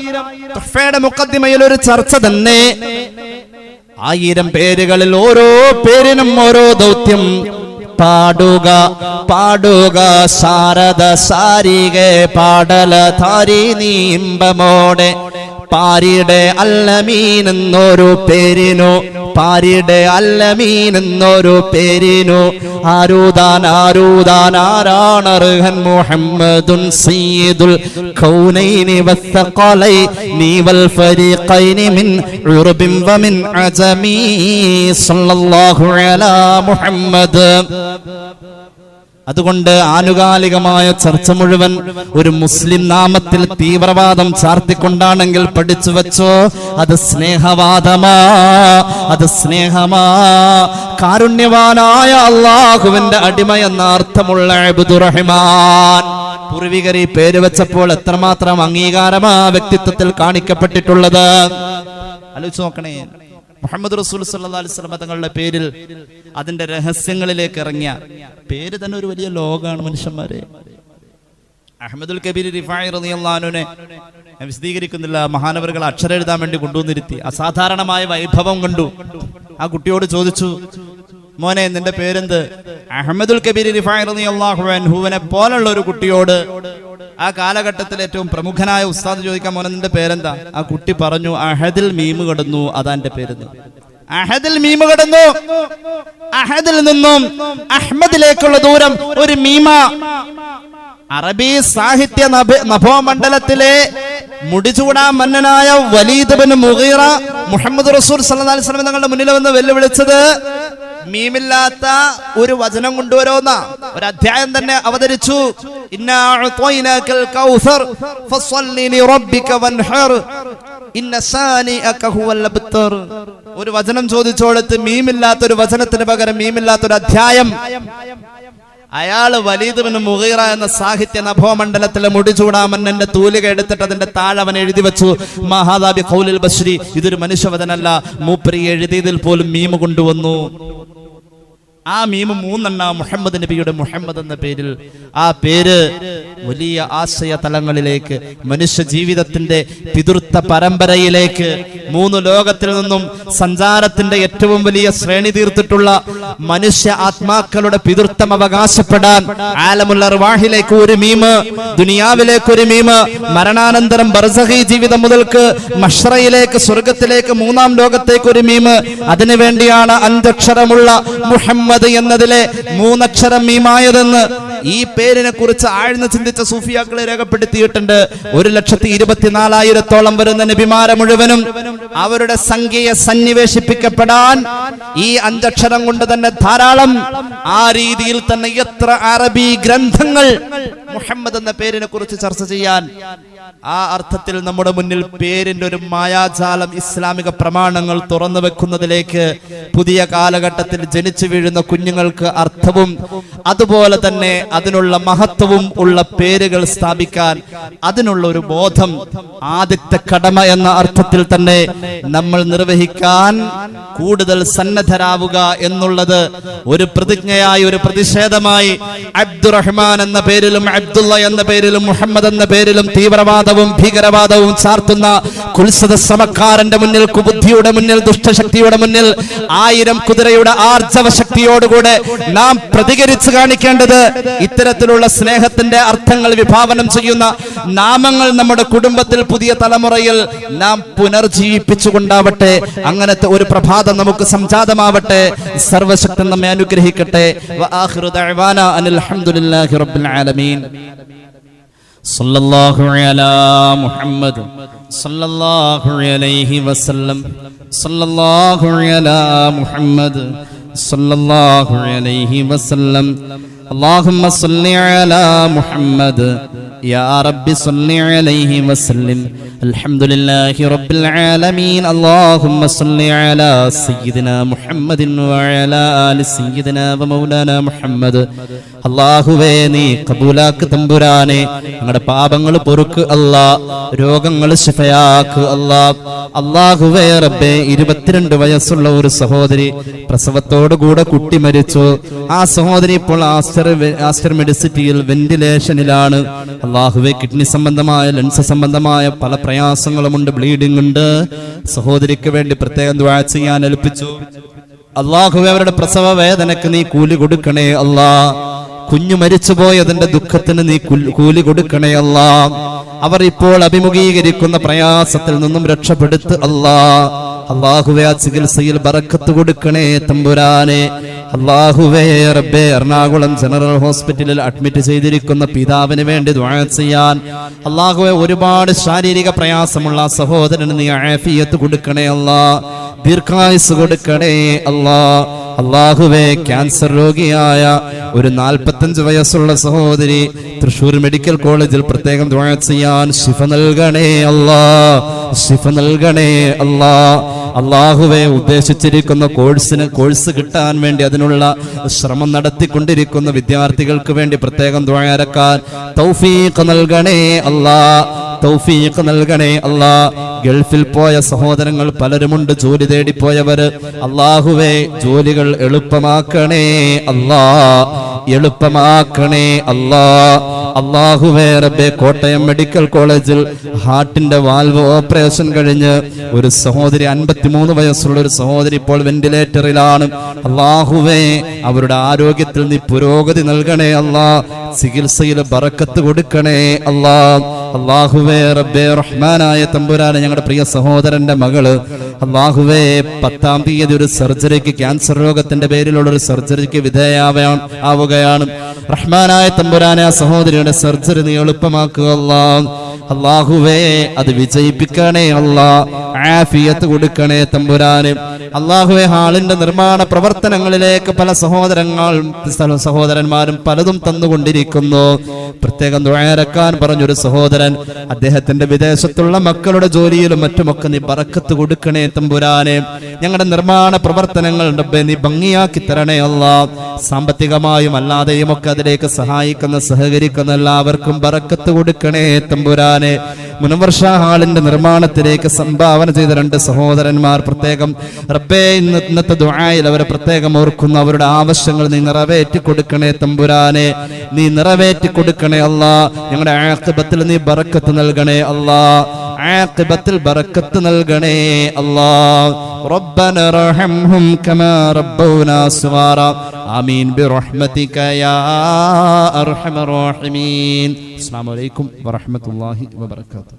തുഹ്ഫയുടെ മുഖദ്ദിമയിൽ ഒരു ചർച്ച തന്നെ. 1000 പേരുകളിൽ ഓരോ പേരിനും ഓരോ ദൗത്യം. പാടുക പാടുക ശാരദ സാരികെ പാടല ധാരി നീമ്പമോടെ പാരിയുടെ അല്ലമീൻ എന്നൊരു പേരിനു, പാരിയുടെ അല്ലമീൻ എന്നൊരു പേരിനു ആരൂദാൻ ആരാണർഹൻ മുഹമ്മദുൻ സയ്യിദുൽ കൗനൈനി വസ്സഖലൈനി വൽ ഫരീഖൈനി മിൻ ഉർബിൻ വമിൻ അജമി സല്ലല്ലാഹു അലാ മുഹമ്മദ്. അതുകൊണ്ട് ആനുകാലികമായ ചർച്ച മുഴുവൻ ഒരു മുസ്ലിം നാമത്തിൽ തീവ്രവാദം ചാർത്തിക്കൊണ്ടാണെങ്കിൽ പഠിച്ചു വെച്ചോ, അത് സ്നേഹവാദമാ, അത് സ്നേഹമാ. കാരുണ്യവാനായ അള്ളാഹുവിന്റെ അടിമ എന്ന അർത്ഥമുള്ള അബ്ദുറഹ്മാൻ. പൂർവികർ ഈ പേര് വെച്ചപ്പോൾ എത്രമാത്രം അംഗീകാരമാ വ്യക്തിത്വത്തിൽ കാണിക്കപ്പെട്ടിട്ടുള്ളത്. ആലോചിച്ച് നോക്കണേ. മുഹമ്മദ് റസൂൽ സല്ലല്ലാഹു അലൈഹി വസല്ലം തങ്ങളുടെ പേരിൽ അതിന്റെ രഹസ്യങ്ങളിലേക്ക് ഇറങ്ങിയ പേര് തന്നെ ഒരു വലിയ ലോകമാണ് മനുഷ്യന്മാരെ. അഹ്മദുൽ കബീർ റിഫായി റളിയല്ലാഹു അൻഹുവിനെ ഞാൻ വിശദീകരിക്കുന്നില്ല. മഹാനവറുകൾ അക്ഷരം എഴുതാൻ വേണ്ടി കൊണ്ടുവന്നിരുത്തി. അസാധാരണമായ വൈഭവം കണ്ടു. ആ കുട്ടിയോട് ചോദിച്ചു, മോനെ നിന്റെ പേരെന്ത്? അഹ്മദുൽ കബീർ റിഫായി റളിയല്ലാഹു അൻഹുവിനെ പോലുള്ള ഒരു കുട്ടിയോട് ആ കാലഘട്ടത്തിൽ ഏറ്റവും പ്രമുഖനായ ഉസ്താദ് ചോദിക്കാൻ, മോനെ നിന്റെ പേരെന്താ? ആ കുട്ടി പറഞ്ഞു, അഹദിൽ മീമ് കടന്നു, അതാ എന്റെ പേരെന്ന്. അഹദിൽ മീമ് കടന്നു. അഹദിൽ നിന്നും അഹ്മദിലേക്കുള്ള ദൂരം ഒരു മീമ. അറബി സാഹിത്യ നഭോമണ്ഡലത്തിലെ മുടിചൂടാ മന്നനായ വലീദ് ബിൻ മുഗീറ മുഹമ്മദ് റസൂൽ സല്ലല്ലാഹു അലൈഹി വസല്ലം തങ്ങളുടെ മുന്നിൽ വന്ന് വെല്ലുവിളിച്ചത് മീമില്ലാത്ത ഒരു വചനം കൊണ്ടുവരോന്ന ഒരു അധ്യായം തന്നെ അവതരിച്ചു. ഇന്നാ അഅ്തൈനാകൽ കൗസർ ഫസ്വല്ലി ലിറബ്ബിക വൻഹർ ഇന്ന സാനിഅക ഹുവൽ അബ്തർ. ഒരു വചനം ചോദിച്ചോടത്ത് മീമില്ലാത്ത ഒരു വചനത്തിന് പകരം മീമില്ലാത്ത ഒരു അധ്യായം. അയാള് വലീദ് ബിൻ മുഗീറ എന്ന സാഹിത്യ നഭോമണ്ഡലത്തിലെ മുടിചൂടാമന്നന്റെ തൂലിക എടുത്തിട്ട് അതിന്റെ താഴെ അവൻ എഴുതി വെച്ചു, മഹാദാ ബി ഖൗലിൽ ബശ്രി. ഇതൊരു മനുഷ്യവചനല്ല, മൂപ്പരി എഴുതിയതിൽ പോലും മീമ് കൊണ്ടുവന്നു. ആ മീമ് 3 മുഹമ്മദ് നബിയുടെ മുഹമ്മദ് എന്ന പേരിൽ. ആ പേര് വലിയ ആശയ തലങ്ങളിലേക്ക്, മനുഷ്യ ജീവിതത്തിന്റെ പിതൃത്വ പരമ്പരയിലേക്ക്, 3 ലോകത്തിൽ നിന്നും സഞ്ചാരത്തിന്റെ ഏറ്റവും വലിയ ശ്രേണി തീർത്തിട്ടുള്ള മനുഷ്യ ആത്മാക്കളുടെ പിതൃത്വം അവകാശപ്പെടാൻ ആലമുൽ അർവാഹിലേക്ക് ഒരു മീമ്, ദുനിയാവിലേക്ക് ഒരു മീമ്, മരണാനന്തരം ബർസഖി ജീവിതം മുതൽക്ക് മഷ്റയിലേക്ക് സ്വർഗത്തിലേക്ക് 3-ാം ലോകത്തേക്ക് ഒരു മീമ്. അതിനുവേണ്ടിയാണ് 5 അക്ഷരമുള്ള മുഹമ്മദ് എന്നതിലെ 3 അക്ഷരം മീമായതെന്ന് ഈ പേരിനെ കുറിച്ച് ആഴ്ന്ന് ചിന്തിച്ച സൂഫിയാക്കളെ രേഖപ്പെടുത്തിയിട്ടുണ്ട്. 1,24,000-ഓളം വരുന്ന നബിമാരെ മുഴുവനും അവരുടെ സംഖ്യയെ സന്നിവേശിപ്പിക്കപ്പെടാൻ ഈ 5 അക്ഷരം കൊണ്ട് തന്നെ ധാരാളം. ആ രീതിയിൽ തന്നെ എത്ര അറബി ഗ്രന്ഥങ്ങൾ മുഹമ്മദ് എന്ന പേരിനെ കുറിച്ച് ചർച്ച ചെയ്യാൻ. ആ അർത്ഥത്തിൽ നമ്മുടെ മുന്നിൽ പേരിന്റെ ഒരു മായാജാലം ഇസ്ലാമിക പ്രമാണങ്ങൾ തുറന്നു വെക്കുന്നതിലേക്ക് പുതിയ കാലഘട്ടത്തിൽ ജനിച്ചു വീഴുന്ന കുഞ്ഞുങ്ങൾക്ക് അർത്ഥവും അതുപോലെ തന്നെ അതിനുള്ള മഹത്വവും ഉള്ള പേരുകൾ സ്ഥാപിക്കാൻ അതിനുള്ള ഒരു ബോധം ആദ്യത്തെ കടമ എന്ന അർത്ഥത്തിൽ തന്നെ നമ്മൾ നിർവഹിക്കാൻ കൂടുതൽ സന്നദ്ധരാവുക എന്നുള്ളത് ഒരു പ്രതിജ്ഞയായി, ഒരു പ്രതിഷേധമായി അബ്ദുറഹ്മാൻ എന്ന പേരിലും അബ്ദുള്ള എന്ന പേരിലും മുഹമ്മദ് എന്ന പേരിലും തീവ്രവാദവും ഭീകരവാദവും ചാർത്തുന്ന കുൽസത സമക്കാരന്റെ മുന്നിൽ, കുബുദ്ധിയുടെ മുന്നിൽ, ദുഷ്ടശക്തിയുടെ മുന്നിൽ 1000 കുതിരയുടെ ആർജവ ശക്തിയോടുകൂടെ നാം പ്രതികരിച്ചു കാണിക്കേണ്ടത് ഇത്തരത്തിലുള്ള സ്നേഹത്തിന്റെ അർത്ഥങ്ങൾ വിഭാവനം ചെയ്യുന്ന നാമങ്ങൾ നമ്മുടെ കുടുംബത്തിൽ പുതിയ തലമുറയിൽ നാം പുനർജീവിപ്പിച്ചുകൊണ്ടാവട്ടെ. അങ്ങനത്തെ ഒരു പ്രഭാതം നമുക്ക് സംജാതമാവട്ടെ. സർവശക്തൻ നമ്മെ അനുഗ്രഹിക്കട്ടെ. വആഖിറു ദഅവാനാ അനിൽ ഹംദുലില്ലാഹി റബ്ബിൽ ആലമീൻ. സല്ലല്ലാഹു അലാ മുഹമ്മദ് സല്ലല്ലാഹു അലൈഹി വസല്ലം. സല്ലല്ലാഹു അലാ മുഹമ്മദ് സല്ലല്ലാഹു അലൈഹി വസല്ലം. اللهم صل على محمد يا رب صل عليه وسلم. الحمد لله رب العالمين. اللهم صل على سيدنا محمد وعلى آل سيدنا ومولانا محمد. അല്ലാഹുവേ നീ കബൂലാക്ക് തമ്പുരാനെ. ഞങ്ങളുടെ പാപങ്ങൾ പൊറുക്ക് അല്ലാ, രോഗങ്ങൾ ശിഫയാക്ക് അല്ലാ. അല്ലാഹുവേ റബ്ബേ 22 വയസ്സുള്ള ഒരു സഹോദരി പ്രസവത്തോടു കൂടെ കുട്ടി മരിച്ചു. ആ സഹോദരി ഇപ്പോൾ ആസ്റ്റർ മെഡിസിറ്റിയിൽ വെന്റിലേഷനിലാണ്. അല്ലാഹുവേ കിഡ്നി സംബന്ധമായ, ലെൻസ് സംബന്ധമായ പല പ്രയാസങ്ങളുമുണ്ട്, ബ്ലീഡിംഗ് ഉണ്ട്. സഹോദരിക്ക് വേണ്ടി പ്രത്യേകം ദുആ ചെയ്യാൻ ഏൽപ്പിച്ചു. അല്ലാഹുവേ അവരുടെ പ്രസവ വേദനക്ക് നീ കൂലി കൊടുക്കണേ അല്ലാ. കുഞ്ഞു മരിച്ചുപോയതിന്റെ ദുഃഖത്തിന് നീ കൂലി കൊടുക്കണേ അല്ലാ. അവർ ഇപ്പോൾ അഭിമുഖീകരിക്കുന്ന പ്രയാസത്തിൽ നിന്നും രക്ഷപ്പെടുത്ത് അല്ലാ. അല്ലാഹുവേ ആ ചികിത്സയിൽ ബറക്കത്ത് കൊടുക്കണേ തമ്പുരാനെ. അല്ലാഹുവേ റബ്ബേ എറണാകുളം ജനറൽ ഹോസ്പിറ്റലിൽ അഡ്മിറ്റ് ചെയ്തിരിക്കുന്ന പിതാവിന് വേണ്ടി ദുആ ചെയ്യാൻ അല്ലാഹുവേ ഒരുപാട് ശാരീരിക പ്രയാസമുള്ള സഹോദരന് നീ ആഫിയത്ത് കൊടുക്കണേ അല്ലാ, ദീർഘായുസ് കൊടുക്കണേ അല്ലാ. അല്ലാഹുവേ ക്യാൻസർ രോഗിയായ ഒരു 45 വയസ്സുള്ള സഹോദരി തൃശൂർ മെഡിക്കൽ കോളേജിൽ പ്രത്യേകം ദുആ ചെയ്യാൻ ശിഫ നൽകണേ അല്ലാ, ശിഫ നൽകണേ അല്ലാ. അല്ലാഹുവേ ഉദ്ദേശിച്ചിരിക്കുന്ന കോഴ്സ് കിട്ടാൻ വേണ്ടി അതിനുള്ള ശ്രമം നടത്തിക്കൊണ്ടിരിക്കുന്ന വിദ്യാർത്ഥികൾക്ക് വേണ്ടി പ്രത്യേകം ദുആ ഇറക്കാൻ തൗഫീഖ് നൽകണേ അല്ലാ, തൗഫീഖ് നൽകണേ അല്ലാ. ഗൾഫിൽ പോയ സഹോദരങ്ങൾ പലരുമുണ്ട്, ജോലി തേടിപ്പോയവര്. അല്ലാഹുവേ ജോലികൾ എളുപ്പമാക്കണേ അല്ലാ, എളുപ്പമാക്കണേ അല്ലാ. അല്ലാഹുവേ റബ്ബേ കോട്ടയം മെഡിക്കൽ കോളേജിൽ ഹാർട്ടിന്റെ വാൽവ് ഓപ്പറേഷൻ കഴിഞ്ഞ് ഒരു സഹോദരി 53 വയസ്സുള്ള ഒരു സഹോദരി ഇപ്പോൾ വെന്റിലേറ്ററിലാണ്. അല്ലാഹുവേ അവരുടെ ആരോഗ്യത്തിൽ നീ പുരോഗതി നൽകണേ അല്ലാ, ചികിത്സയിൽ ബറക്കത്ത് കൊടുക്കണേ അല്ലാ. അല്ലാഹുവേ റബ്ബേ റഹ്മാനായ തമ്പുരാനെ ഞങ്ങളുടെ പ്രിയ സഹോദരന്റെ മകള് അല്ലാഹുവേ 10-ാം തീയതി ഒരു സർജറിക്ക്, ക്യാൻസർ രോഗത്തിന്റെ പേരിലുള്ള ഒരു സർജറിക്ക് വിധേയമാവുകയാണ്. റഹ്മാനായ തമ്പുരാനെ ആ സഹോദരിയുടെ സർജറി നീ എളുപ്പമാക്കുക അല്ലാ. അല്ലാഹുവേ അത് വിജയിപ്പിക്കണേ അല്ലാ, ആഫിയത്ത് കൊടുക്കണേ തമ്പുരാനെ. അല്ലാഹുവേ ഹാളിന്റെ നിർമ്മാണ പ്രവർത്തനങ്ങളിലേക്ക് പല സഹോദരന്മാരും പലതും തന്നുകൊണ്ടിരിക്കുന്നു. പ്രത്യേകം ദുആ ഇറക്കാൻ പറഞ്ഞൊരു സഹോദരൻ, അദ്ദേഹത്തിന്റെ വിദേശത്തുള്ള മക്കളുടെ ജോലിയിലും മറ്റുമൊക്കെ നീ ബറക്കത്ത് കൊടുക്കണേ തമ്പുരാനെ. ഞങ്ങളുടെ നിർമ്മാണ പ്രവർത്തനങ്ങൾ റബ്ബേ നീ ഭംഗിയാക്കി തരണേ അല്ലാ. സാമ്പത്തികമായും അല്ലാതെയും ഒക്കെ അതിലേക്ക് സഹായിക്കുന്ന സഹകരിക്കുന്ന എല്ലാവർക്കും ബറക്കത്ത് കൊടുക്കണേ തമ്പുരാനെ. മുനവർഷ ഹാളിന്റെ നിർമ്മാണത്തിലേക്ക് സംഭാവന ചെയ്ത 2 സഹോദരന്മാർ പ്രത്യേകം റബ്ബേ ഇന്നത്തെ ദുആയിൽ അവരെ പ്രത്യേകം ഓർക്കുന്നു. അവരുടെ ആവശ്യങ്ങൾ നീ നിറവേറ്റി കൊടുക്കണേ തമ്പുരാനെ, നീ നിറവേറ്റി കൊടുക്കണേ അല്ലാ. ഞങ്ങളുടെ ആഖിബത്തിൽ നീ ബറക്കത്ത് നൽകണേ അല്ലാ, ആഖിബത്തിൽ ബറക്കത്ത് നൽകണേ അല്ലാ. റബ്ബന റഹംഹും കമാ റബ്ബൗനാ സഗാറ ആമീൻ ബിറഹ്മതിക യാ അർഹമർ റഹീമീൻ. അസ്സലാമു അലൈക്കും വറഹ്മത്തുള്ളാഹി വബറകാതുഹു.